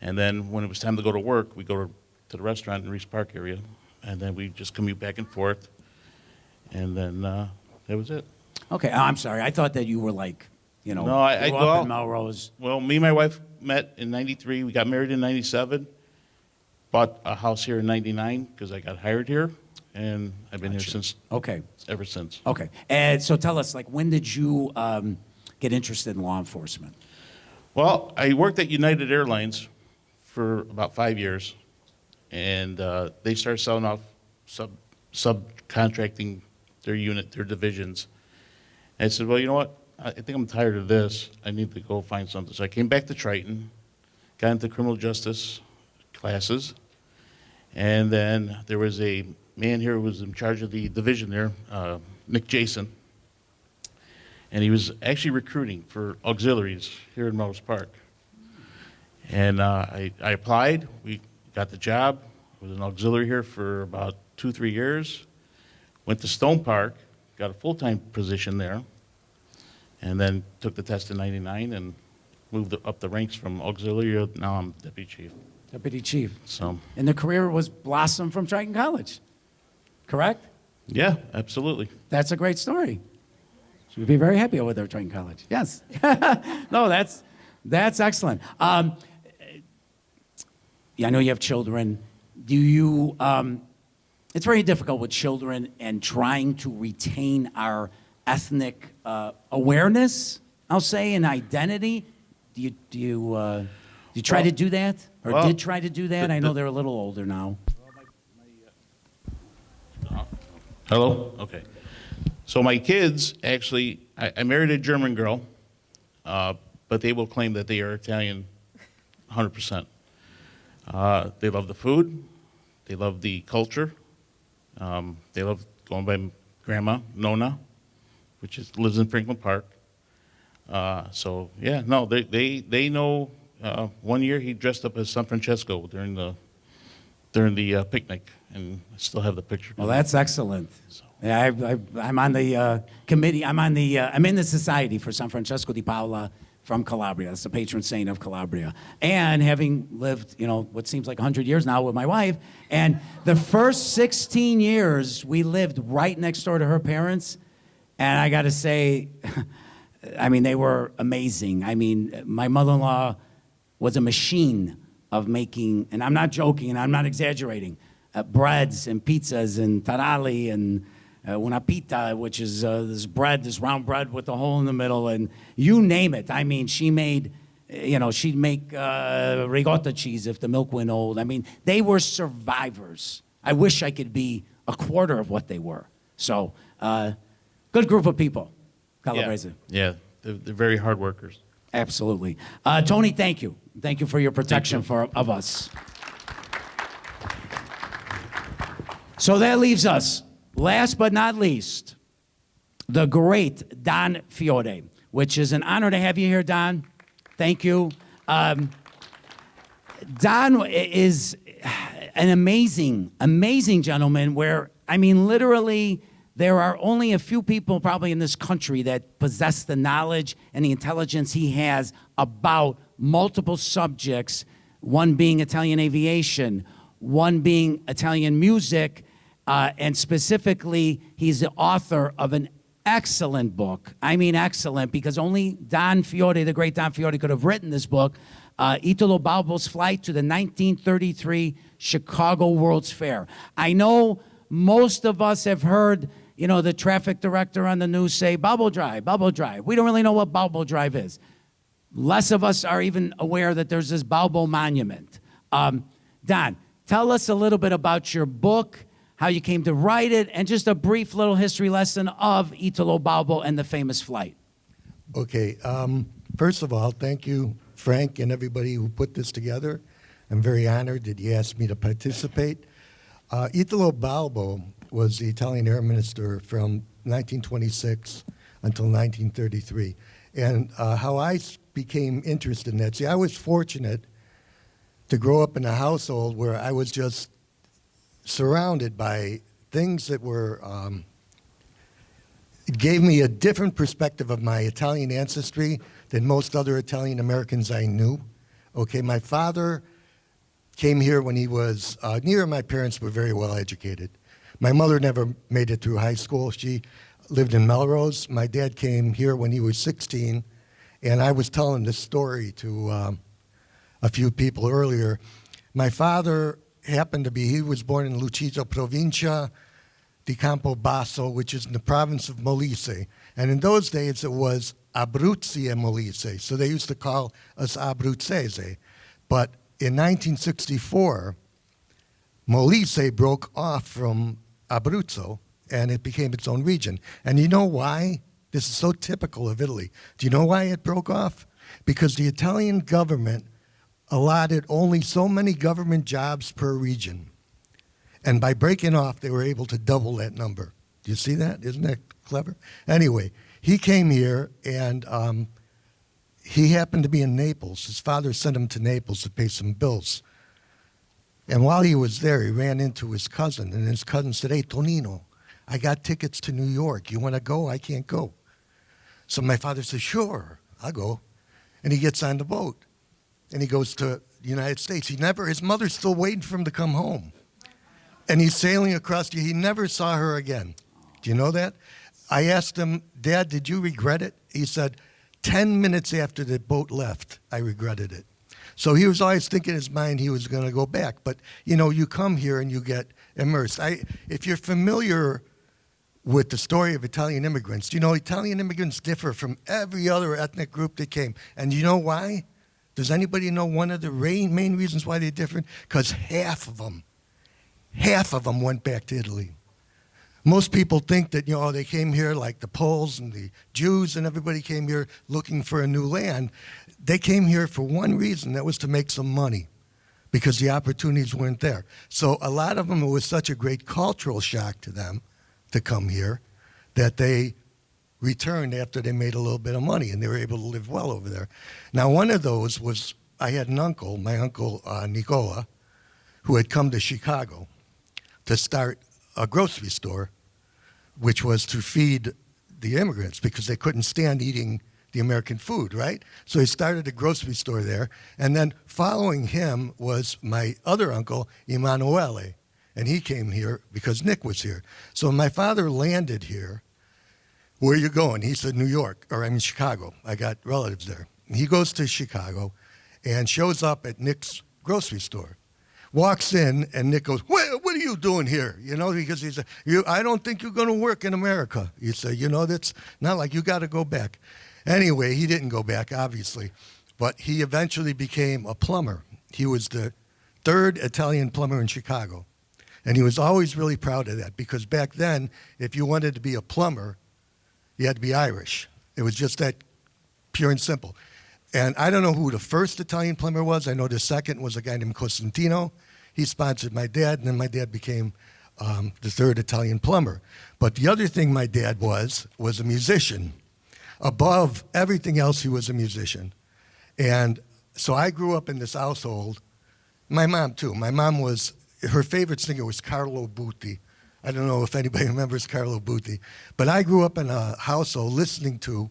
And then when it was time to go to work, we go to the restaurant in Reese Park area, and then we just commute back and forth. And then that was it. Okay, I'm sorry. I thought that you were like, No, I grew go up out- in Melrose. Well, me and my wife met in '93. We got married in '97. Bought a house here in '99 because I got hired here, and I've been here Okay, ever since. okay. And so tell us, like, when did you get interested in law enforcement? Well, I worked at United Airlines for about 5 years, and they started selling off subcontracting their divisions. And I said, well, you know what? I think I'm tired of this. I need to go find something. So I came back to Triton, got into criminal justice classes, and then there was a man here who was in charge of the division there, Nick Jason, and he was actually recruiting for auxiliaries here in Melrose Park. And I applied. We got the job. I was an auxiliary here for about 2-3 years. Went to Stone Park, got a full-time position there. and then took the test in '99 and moved up the ranks from auxiliary. Now I'm deputy chief. Deputy chief. So And the career was blossomed from Triton College, correct? yeah, absolutely. That's a great story. She would be very happy over there at Triton College. Yes. No, that's excellent. Yeah, I know you have children. Do you? It's very difficult with children and trying to retain our ethnic awareness, I'll say, and identity. Do you try to do that, or well, did try to do that? I know they're a little older now. Hello? Okay. So my kids, actually, I married a German girl, but they will claim that they are Italian 100%. They love the food. They love the culture. They love going by Grandma, Nona, which lives in Franklin Park. So, yeah, no, they know. One year he dressed up as San Francesco during the picnic, and I still have the picture. Well, that's excellent. Yeah, I'm on the committee. I'm in the Society for San Francesco di Paola from Calabria. That's the patron saint of Calabria. And having lived, what seems like 100 years now with my wife, and the first 16 years we lived right next door to her parents, and I got to say, I mean, they were amazing. I mean, my mother-in-law was a machine of making, and I'm not joking, and I'm not exaggerating, breads and pizzas and taralli and una pita, which is this round bread with a hole in the middle, and you name it. I mean, she made, she'd make ricotta cheese if the milk went old. I mean, they were survivors. I wish I could be a quarter of what they were. So, good group of people, Calabrese. Yeah, they're very hard workers. Absolutely. Tony, thank you. Thank you for your protection of us. So that leaves us, last but not least, the great Don Fiore, which is an honor to have you here, Don. Thank you. Don is an amazing, amazing gentleman where, I mean, literally, there are only a few people probably in this country that possess the knowledge and the intelligence he has about multiple subjects, one being Italian aviation, one being Italian music, and specifically, he's the author of an excellent book. I mean excellent, because only Don Fiore, the great Don Fiore, could have written this book, Italo Balbo's Flight to the 1933 Chicago World's Fair. I know most of us have heard the traffic director on the news say, Balbo Drive, Balbo Drive. We don't really know what Balbo Drive is. Less of us are even aware that there's this Balbo monument. Don, tell us a little bit about your book, how you came to write it, and just a brief little history lesson of Italo Balbo and the famous flight. Okay. First of all, thank you, Frank, and everybody who put this together. I'm very honored that you asked me to participate. Italo Balbo was the Italian air minister from 1926 until 1933. And how I became interested in that, see, I was fortunate to grow up in a household where I was just surrounded by things that were, it gave me a different perspective of my Italian ancestry than most other Italian Americans I knew. Okay, my father came here when he was, neither of my parents were very well educated. My mother never made it through high school. She lived in Melrose. My dad came here when he was 16, and I was telling this story to a few people earlier. My father happened to be, he was born in Lucido, Provincia di Campobasso, which is in the province of Molise. And in those days, it was Abruzzi e Molise, so they used to call us Abruzzese. But in 1964, Molise broke off from Abruzzo, and it became its own region. And you know why? This is so typical of Italy. Do you know why it broke off? Because the Italian government allotted only so many government jobs per region. And by breaking off, they were able to double that number. Do you see that? Isn't that clever? Anyway, he came here, and he happened to be in Naples. His father sent him to Naples to pay some bills. And while he was there, he ran into his cousin, and his cousin said, "Hey, Tonino, I got tickets to New York. You want to go? I can't go." So my father says, sure, I'll go. And he gets on the boat and he goes to the United States. His mother's still waiting for him to come home. And he's sailing across, he never saw her again. Do you know that? I asked him, Dad, did you regret it? He said, 10 minutes after the boat left, I regretted it. So he was always thinking in his mind he was going to go back. But, you know, you come here and you get immersed. If you're familiar with the story of Italian immigrants, you know, Italian immigrants differ from every other ethnic group that came. And you know why? Does anybody know one of the main reasons why they're different? Because half of them went back to Italy. Most people think that, you know, they came here like the Poles and the Jews and everybody came here looking for a new land. They came here for one reason, that was to make some money because the opportunities weren't there. So a lot of them, it was such a great cultural shock to them to come here that they returned after they made a little bit of money and they were able to live well over there. Now, one of those was, I had an uncle, my uncle Nicola, who had come to Chicago to start a grocery store, which was to feed the immigrants because they couldn't stand eating the American food, right? So he started a grocery store there. And then following him was my other uncle, Emanuele. And he came here because Nick was here. So my father landed here. Where are you going? He said, New York, or I mean Chicago. I got relatives there. And he goes to Chicago and shows up at Nick's grocery store. Walks in, and Nick goes, what are you doing here? You know, because he said, I don't think you're going to work in America. He said, you know, that's not like you got to go back. Anyway, he didn't go back, obviously, but he eventually became a plumber. He was the third Italian plumber in Chicago, and he was always really proud of that because back then, if you wanted to be a plumber, you had to be Irish. It was just that pure and simple. And I don't know who the first Italian plumber was. I know the second was a guy named Costantino. He sponsored my dad, and then my dad became the third Italian plumber. But the other thing my dad was a musician. Above everything else, he was a musician. And so I grew up in this household. My mom, too. My mom her favorite singer was Carlo Butti. I don't know if anybody remembers Carlo Butti. But I grew up in a household listening to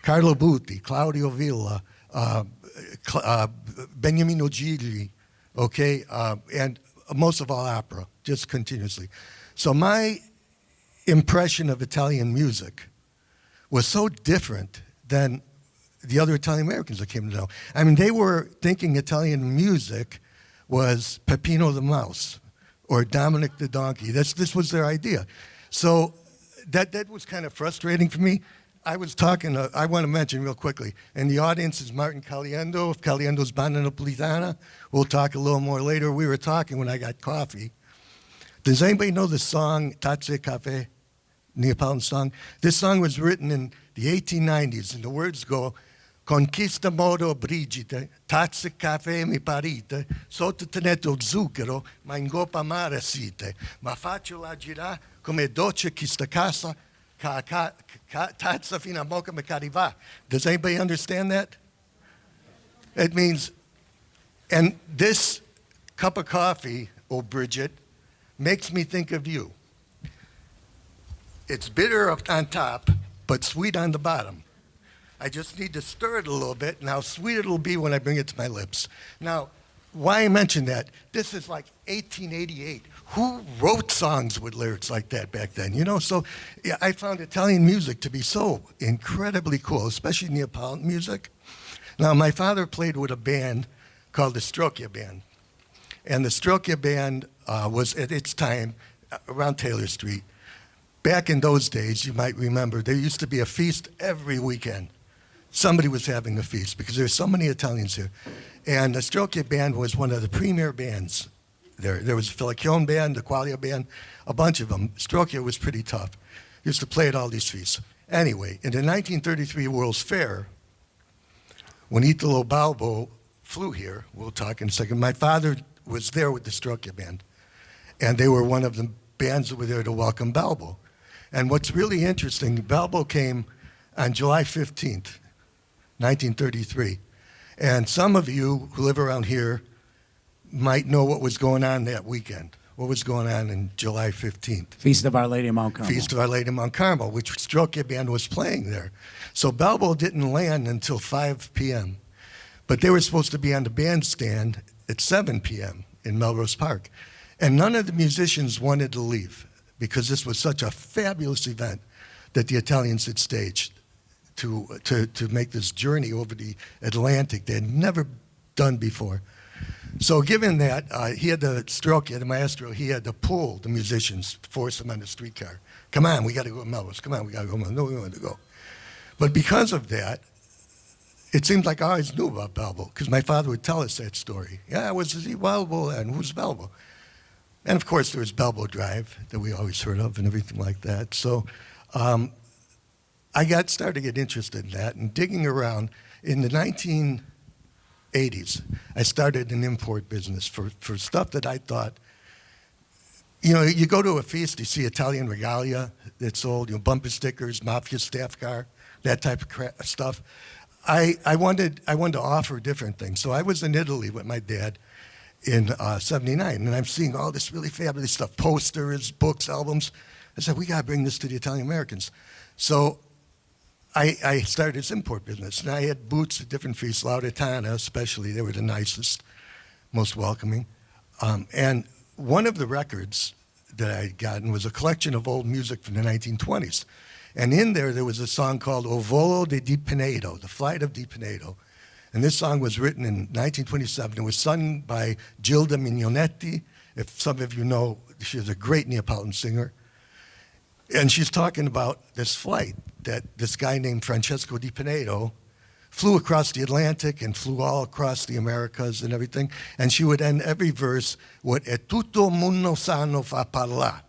Carlo Butti, Claudio Villa, Beniamino Gigli, okay, and most of all opera, just continuously. So my impression of Italian music was so different than the other Italian Americans I came to know. I mean, they were thinking Italian music was Peppino the Mouse or Dominic the Donkey. This was their idea. So that was kind of frustrating for me. I was talking, I want to mention real quickly, and the audience is Martin Caliendo of Caliendo's Banda Napolitana. We'll talk a little more later. We were talking when I got coffee. Does anybody know the song Tazze Cafe, Neapolitan song? This song was written in the 1890s, and the words go, Conquista modo Brigide, tazze caffè mi parite, sottoteneto zucchero, ma in goppa amara site, ma faccio la girà come dolce chi sta casa, tazza fino a bocca me cariva. Does anybody understand that? It means, and this cup of coffee, oh Bridget, makes me think of you. It's bitter up on top, but sweet on the bottom. I just need to stir it a little bit, and how sweet it'll be when I bring it to my lips. Now, why I mention that, this is like 1888. Who wrote songs with lyrics like that back then? You know, so yeah, I found Italian music to be so incredibly cool, especially Neapolitan music. Now, my father played with a band called the Strokya Band. And the Strokya Band was, at its time, around Taylor Street. Back in those days, you might remember, there used to be a feast every weekend. Somebody was having a feast because there's so many Italians here. And the Strokya Band was one of the premier bands there. There was a Filicchione Band, the Qualia Band, a bunch of them. Strokya was pretty tough. Used to play at all these feasts. Anyway, in the 1933 World's Fair, when Italo Balbo flew here, we'll talk in a second, my father was there with the Strokya Band. And they were one of the bands that were there to welcome Balbo. And what's really interesting, Balbo came on July 15th, 1933. And some of you who live around here might know what was going on that weekend. what was going on July 15th? Feast of Our Lady of Mount Carmel. Feast of Our Lady of Mount Carmel, which Stroke Band was playing there. So Balbo didn't land until 5 p.m., but they were supposed to be on the bandstand at 7 p.m. in Melrose Park. And none of the musicians wanted to leave because this was such a fabulous event that the Italians had staged to make this journey over the Atlantic they had never done before. So given that, he had the maestro, he had to pull the musicians, force them on the streetcar. Come on, we got to go to Melrose. Come on, we got to go. No, we wanted to go. But because of that, it seemed like I always knew about Balbo, because my father would tell us that story. Yeah, was he Balbo, and who's Balbo? And of course, there was Balbo Drive that we always heard of and everything like that. So I started to get interested in that and digging around. In the 1980s, I started an import business for stuff that I thought, you go to a feast, you see Italian regalia that's sold, bumper stickers, mafia staff car, that type of stuff. I wanted to offer different things. So I was in Italy with my dad in '79, and I'm seeing all this really fabulous stuff, posters, books, albums. I said, we got to bring this to the Italian Americans. So I started this import business, and I had booths at different feasts, Lauretana especially. They were the nicest, most welcoming. And one of the records that I had gotten was a collection of old music from the 1920s. And in there was a song called O Volo di Pinedo, The Flight of Di Pinedo. And this song was written in 1927. It was sung by Gilda Mignonetti. If some of you know, she was a great Neapolitan singer. And she's talking about this flight that this guy named Francesco Di Pinedo flew across the Atlantic and flew all across the Americas and everything. And she would end every verse with "E tutto mondo sano fa parlar."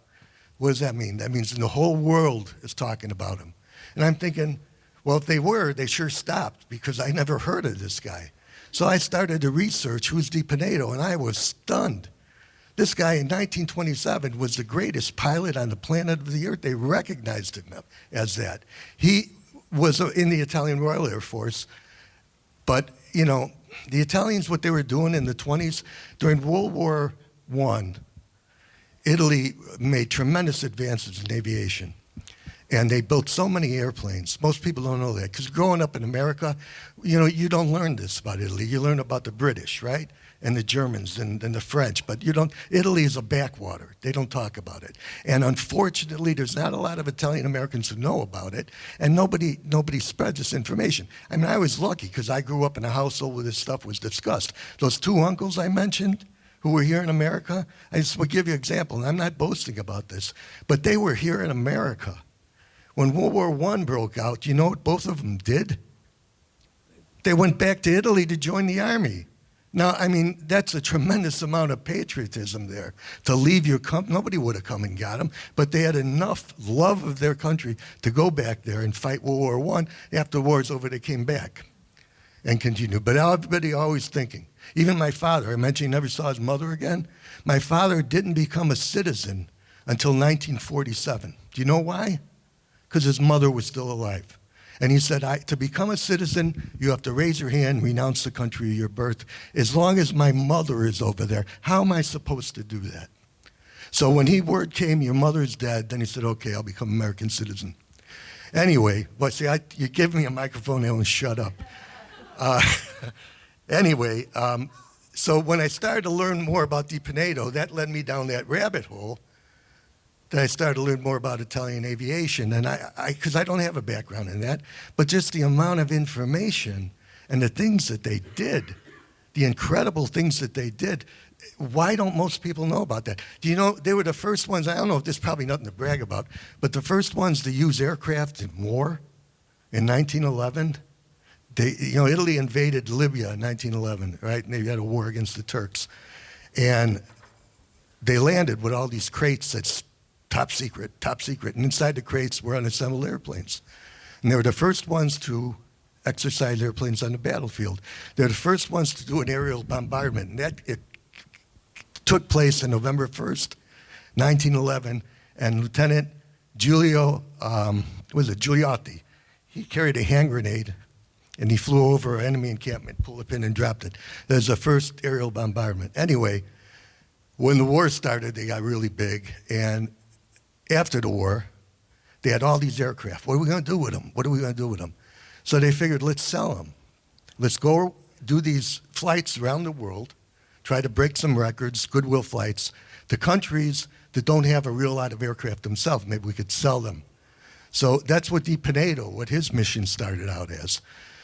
What does that mean? That means the whole world is talking about him. And I'm thinking, well, if they were, they sure stopped because I never heard of this guy. So I started to research who's Di Pinedo, and I was stunned. This guy in 1927 was the greatest pilot on the planet of the Earth. They recognized him as that. He was in the Italian Royal Air Force, but, the Italians, what they were doing in the 20s, during World War I, Italy made tremendous advances in aviation. And they built so many airplanes. Most people don't know that. Because growing up in America, you don't learn this about Italy. You learn about the British, right? And the Germans and the French. But Italy is a backwater. They don't talk about it. And unfortunately, there's not a lot of Italian Americans who know about it. And nobody spreads this information. I mean, I was lucky because I grew up in a household where this stuff was discussed. Those two uncles I mentioned, who were here in America, I just will give you an example, and I'm not boasting about this, but they were here in America. When World War I broke out, you know what both of them did? They went back to Italy to join the army. Now, I mean, that's a tremendous amount of patriotism there. To leave your country, nobody would have come and got them, but they had enough love of their country to go back there and fight World War I. After the war's over, they came back and continued. But everybody always thinking. Even my father, I mentioned he never saw his mother again. My father didn't become a citizen until 1947. Do you know why? Because his mother was still alive. And he said, to become a citizen, you have to raise your hand, renounce the country of your birth. As long as my mother is over there, how am I supposed to do that? So when word came, your mother's dead, then he said, okay, I'll become an American citizen. Anyway, but see, you give me a microphone, I won't shut up. Anyway, so when I started to learn more about Di Pinedo, that led me down that rabbit hole. That I started to learn more about Italian aviation, and because I don't have a background in that, but just the amount of information and the things that they did, the incredible things that they did. Why don't most people know about that? Do you know they were the first ones? I don't know if there's probably nothing to brag about, but the first ones to use aircraft in war in 1911. Italy invaded Libya in 1911, right? And they had a war against the Turks, and they landed with all these crates that's top secret. And inside the crates were unassembled airplanes. And they were the first ones to exercise airplanes on the battlefield. They're the first ones to do an aerial bombardment. And it took place on November 1st, 1911. And Lieutenant Giuliotti, he carried a hand grenade, and he flew over an enemy encampment, pulled a pin, and dropped it. That was the first aerial bombardment. Anyway, When the war started, they got really big, and after the war, they had all these aircraft. What are we going to do with them? What are we going to do with them? So they figured, let's sell them. Let's go do these flights around the world, try to break some records, goodwill flights, to countries that don't have a real lot of aircraft themselves. Maybe we could sell them. So that's what Di Pinedo, what his mission started out as.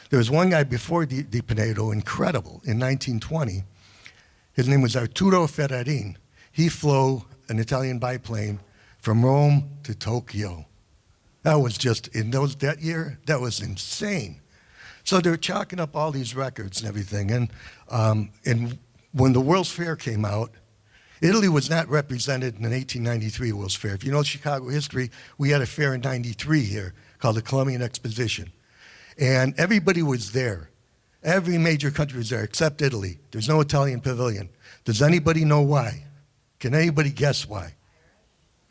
There was one guy before Di Pinedo, incredible, in 1920. His name was Arturo Ferrarin. He flew an Italian biplane from Rome to Tokyo. That was just, that year, that was insane. So they're chalking up all these records and everything. And when the World's Fair came out, Italy was not represented in the 1893 World's Fair. If you know Chicago history, we had a fair in 93 here called the Columbian Exposition. And everybody was there. Every major country was there except Italy. There's no Italian pavilion. Does anybody know why? Can anybody guess why?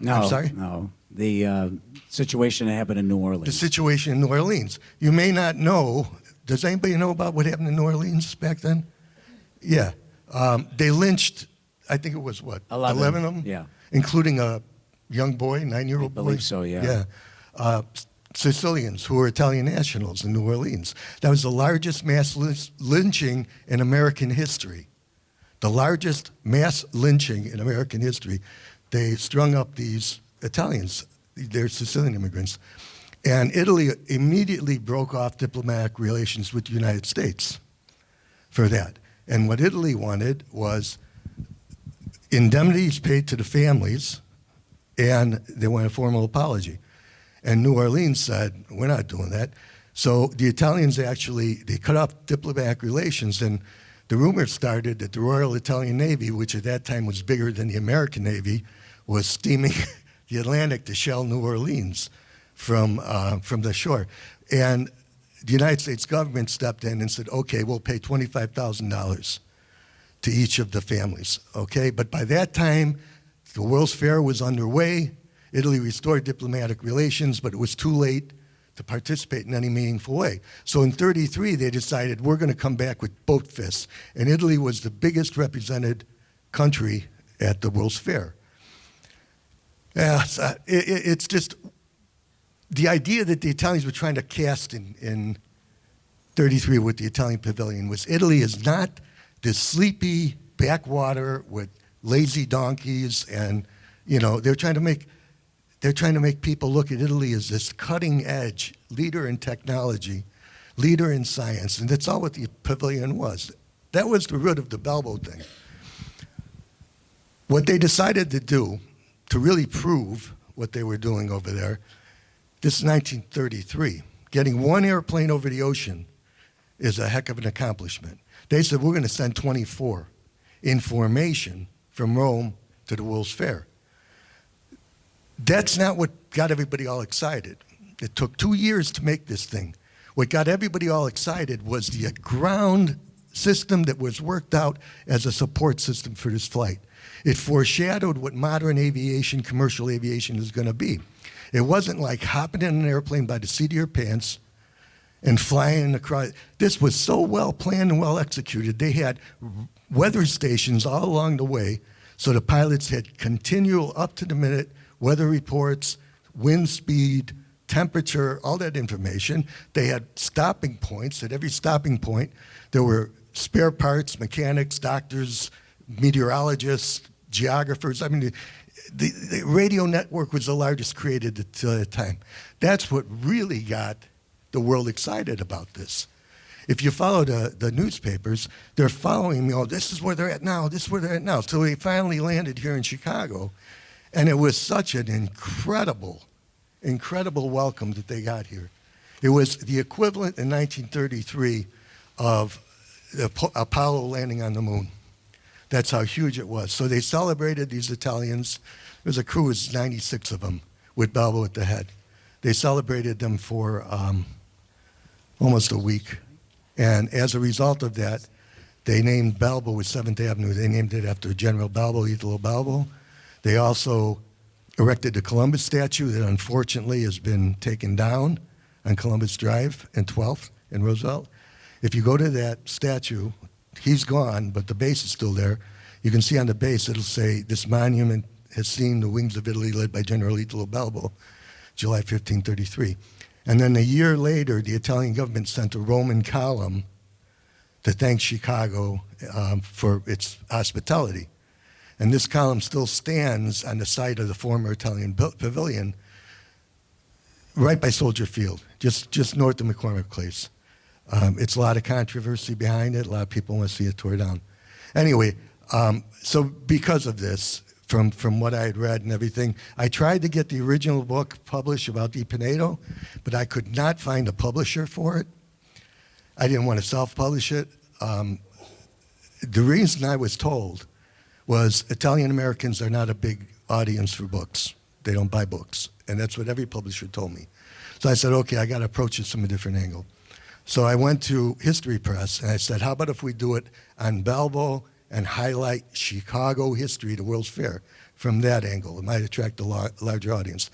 No, I'm sorry? no. The situation that happened in New Orleans. The situation in New Orleans. You may not know. Does anybody know about what happened in New Orleans back then? Yeah. They lynched, I think it was what? 11, of them? yeah. Including a young boy, 9-year-old boy? I believe so, yeah. Yeah. Sicilians who were Italian nationals in New Orleans. That was the largest mass lynching in American history. The largest mass lynching in American history. They strung up these Italians, they're Sicilian immigrants. And Italy immediately broke off diplomatic relations with the United States for that. And what Italy wanted was indemnities paid to the families, and they wanted a formal apology. And New Orleans said, we're not doing that. So the Italians actually, they cut off diplomatic relations, and the rumor started that the Royal Italian Navy, which at that time was bigger than the American Navy, was steaming the Atlantic to shell New Orleans from the shore. And the United States government stepped in and said, okay, we'll pay $25,000 to each of the families, okay? But by that time, the World's Fair was underway. Italy restored diplomatic relations, but it was too late to participate in any meaningful way. So in 33, they decided we're going to come back with both fists. And Italy was the biggest represented country at the World's Fair. Yeah, it's just the idea that the Italians were trying to cast in 33 with the Italian pavilion was Italy is not this sleepy backwater with lazy donkeys, and they're trying to make people look at Italy as this cutting edge leader in technology, leader in science, and that's all what the pavilion was. That was the root of the Balbo thing. What they decided to do to really prove what they were doing over there, this is 1933. Getting one airplane over the ocean is a heck of an accomplishment. They said, we're going to send 24 in formation from Rome to the World's Fair. That's not what got everybody all excited. It took 2 years to make this thing. What got everybody all excited was the ground system that was worked out as a support system for this flight. It foreshadowed what modern aviation, commercial aviation is going to be. It wasn't like hopping in an airplane by the seat of your pants and flying across. This was so well planned and well executed. They had weather stations all along the way, so the pilots had continual up-to-the-minute weather reports, wind speed, temperature, all that information. They had stopping points. At every stopping point, there were spare parts, mechanics, doctors, meteorologists, geographers. I mean, the radio network was the largest created at the time. That's what really got the world excited about this. If you follow the newspapers, they're following me, this is where they're at now, this is where they're at now. So we finally landed here in Chicago, and it was such an incredible, incredible welcome that they got here. It was the equivalent in 1933 of Apollo landing on the moon. That's how huge it was. So they celebrated these Italians. There was a crew of 96 of them with Balbo at the head. They celebrated them for almost a week. And as a result of that, they named Balbo with 7th Avenue. They named it after General Balbo, Italo Balbo. They also erected the Columbus statue that unfortunately has been taken down on Columbus Drive and 12th in Roosevelt. If you go to that statue, he's gone, but the base is still there. You can see on the base, it'll say, this monument has seen the wings of Italy led by General Italo Balbo, July 1533. And then a year later, the Italian government sent a Roman column to thank Chicago for its hospitality. And this column still stands on the site of the former Italian pavilion, right by Soldier Field, just north of McCormick Place. It's a lot of controversy behind it. A lot of people want to see it tore down. Anyway, so because of this, from what I had read and everything, I tried to get the original book published about Di Pinedo, but I could not find a publisher for it. I didn't want to self-publish it. The reason I was told was Italian Americans are not a big audience for books. They don't buy books. And that's what every publisher told me. So I said, okay, I got to approach it from a different angle. So I went to History Press and I said, how about if we do it on Balbo and highlight Chicago history, the World's Fair, from that angle? It might attract a larger audience.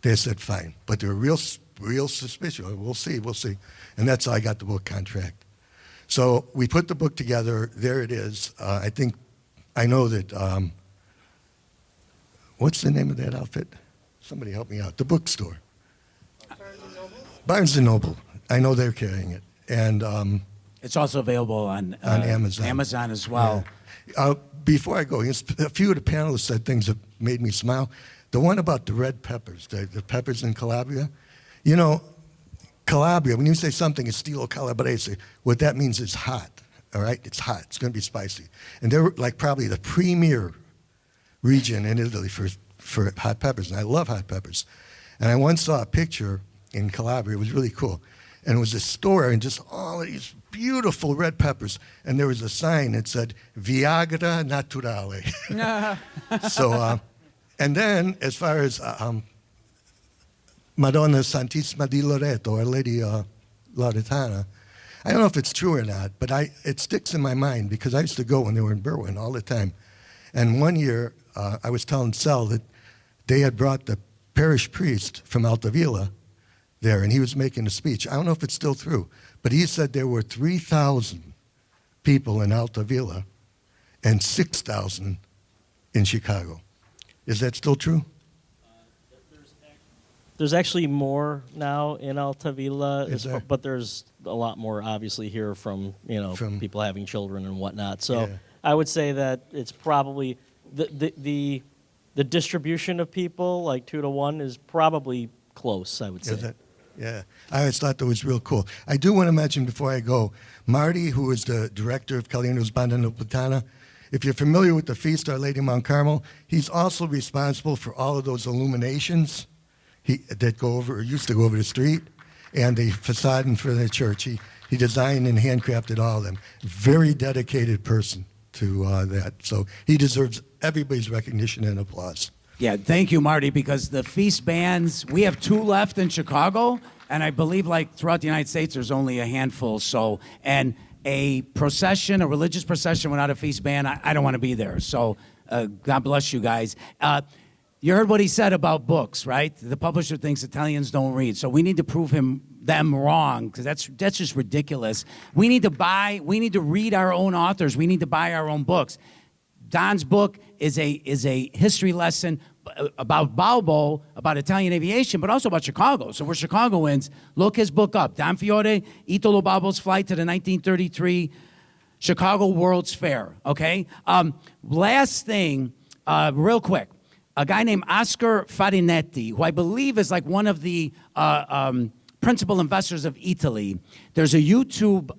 They said, fine. But they were real suspicious. We'll see. And that's how I got the book contract. So we put the book together. There it is. I know that, what's the name of that outfit? Somebody help me out. The bookstore. Barnes & Noble. I know they're carrying it. And It's also available on Amazon. Amazon as well. yeah. Before I go, a few of the panelists said things that made me smile. The one about the red peppers, the peppers in Calabria. You know, Calabria, when you say something is stilo calabrese, what that means is hot, all right? It's hot. It's going to be spicy. And they're like probably the premier region in Italy for hot peppers, and I love hot peppers. And I once saw a picture in Calabria. It was really cool. And it was a store and just all of these beautiful red peppers. And there was a sign that said, Viagra Naturale. So, and then as far as Madonna Santissima di Loreto, Our Lady Loretana, I don't know if it's true or not, but it sticks in my mind because I used to go when they were in Berwyn all the time. And one year, I was telling Sal that they had brought the parish priest from Altavilla there, and he was making a speech. I don't know if it's still true, but he said there were 3,000 people in Altavilla and 6,000 in Chicago. Is that still true? There's actually more now in Altavilla, Is there? but there's a lot more obviously here from people having children and whatnot. So Yeah. I would say that it's probably the distribution of people, like 2 to 1, is probably close, I would say. Is it? Yeah. I always thought that was real cool. I do want to mention before I go, Marty, who is the director of Calino's Banda Napolitana, if you're familiar with the Feast Our Lady Mount Carmel, he's also responsible for all of those illuminations that go over, or used to go over the street, and the facade in front of the church. He designed and handcrafted all of them. Very dedicated person to that. So he deserves everybody's recognition and applause. Yeah, thank you, Marty, because the feast bands, we have 2 left in Chicago, and I believe like throughout the United States, there's only a handful. So, and a procession, a religious procession without a feast band, I don't want to be there. So God bless you guys. You heard what he said about books, right? The publisher thinks Italians don't read. So we need to prove them wrong, because that's just ridiculous. We need to read our own authors. We need to buy our own books. Don's book is a history lesson about Balbo, about Italian aviation, but also about Chicago. So we're Chicagoans. Look his book up. Don Fiore, Italo Balbo's Flight to the 1933 Chicago World's Fair, okay? Last thing, real quick. A guy named Oscar Farinetti, who I believe is like one of the principal investors of Italy. There's a YouTube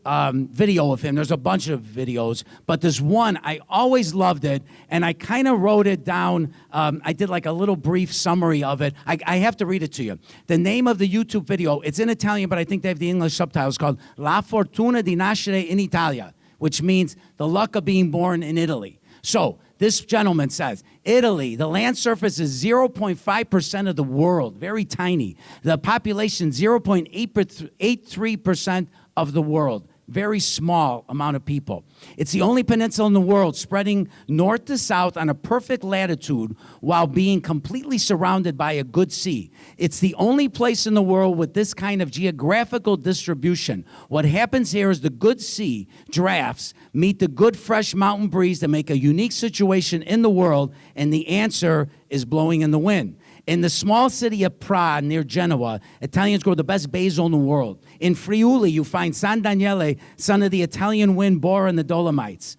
video of him. There's a bunch of videos, but there's one, I always loved it, and I kind of wrote it down. I did like a little brief summary of it. I have to read it to you. The name of the YouTube video, it's in Italian, but I think they have the English subtitles, called La Fortuna di Nascere in Italia, which means the luck of being born in Italy. So this gentleman says, Italy, the land surface is 0.5% of the world, very tiny. The population, 0.83% of the world, very small amount of people. It's the only peninsula in the world spreading north to south on a perfect latitude while being completely surrounded by a good sea. It's the only place in the world with this kind of geographical distribution. What happens here is the good sea drafts meet the good fresh mountain breeze to make a unique situation in the world, and the answer is blowing in the wind. In the small city of Pra, near Genoa, Italians grow the best basil in the world. In Friuli, you find San Daniele, son of the Italian wind, Bora, and the Dolomites.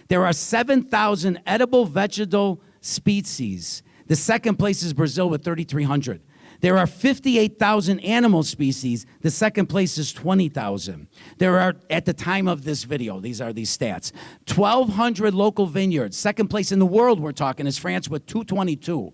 There are 7,000 edible vegetable species. The second place is Brazil with 3,300. There are 58,000 animal species. The second place is 20,000. There are, at the time of this video, these are these stats, 1,200 local vineyards. Second place in the world, we're talking, is France with 222.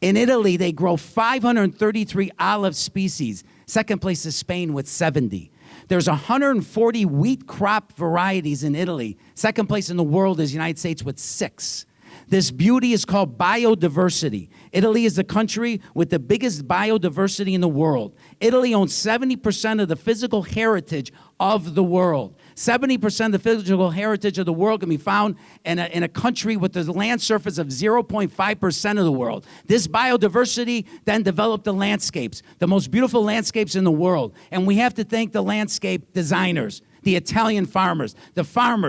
In Italy, they grow 533 olive species. Second place is Spain with 70. There's 140 wheat crop varieties in Italy. Second place in the world is the United States with 6. This beauty is called biodiversity. Italy is the country with the biggest biodiversity in the world. Italy owns 70% of the physical heritage of the world. 70% of the physical heritage of the world can be found in a country with the land surface of 0.5% of the world. This biodiversity then developed the landscapes, the most beautiful landscapes in the world. And we have to thank the landscape designers, the Italian farmers,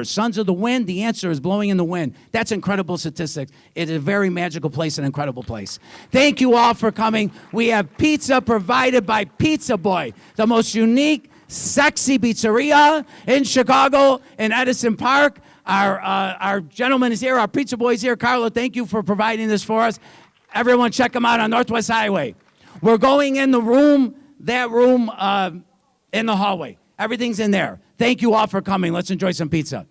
sons of the wind. The answer is blowing in the wind. That's incredible statistics. It is a very magical place, an incredible place. Thank you all for coming. We have pizza provided by Pizza Boy, the most unique, sexy pizzeria in Chicago, in Edison Park. Our gentleman is here, our pizza boy is here. Carlo, thank you for providing this for us. Everyone check him out on Northwest Highway. We're going in the room, in the hallway. Everything's in there. Thank you all for coming. Let's enjoy some pizza.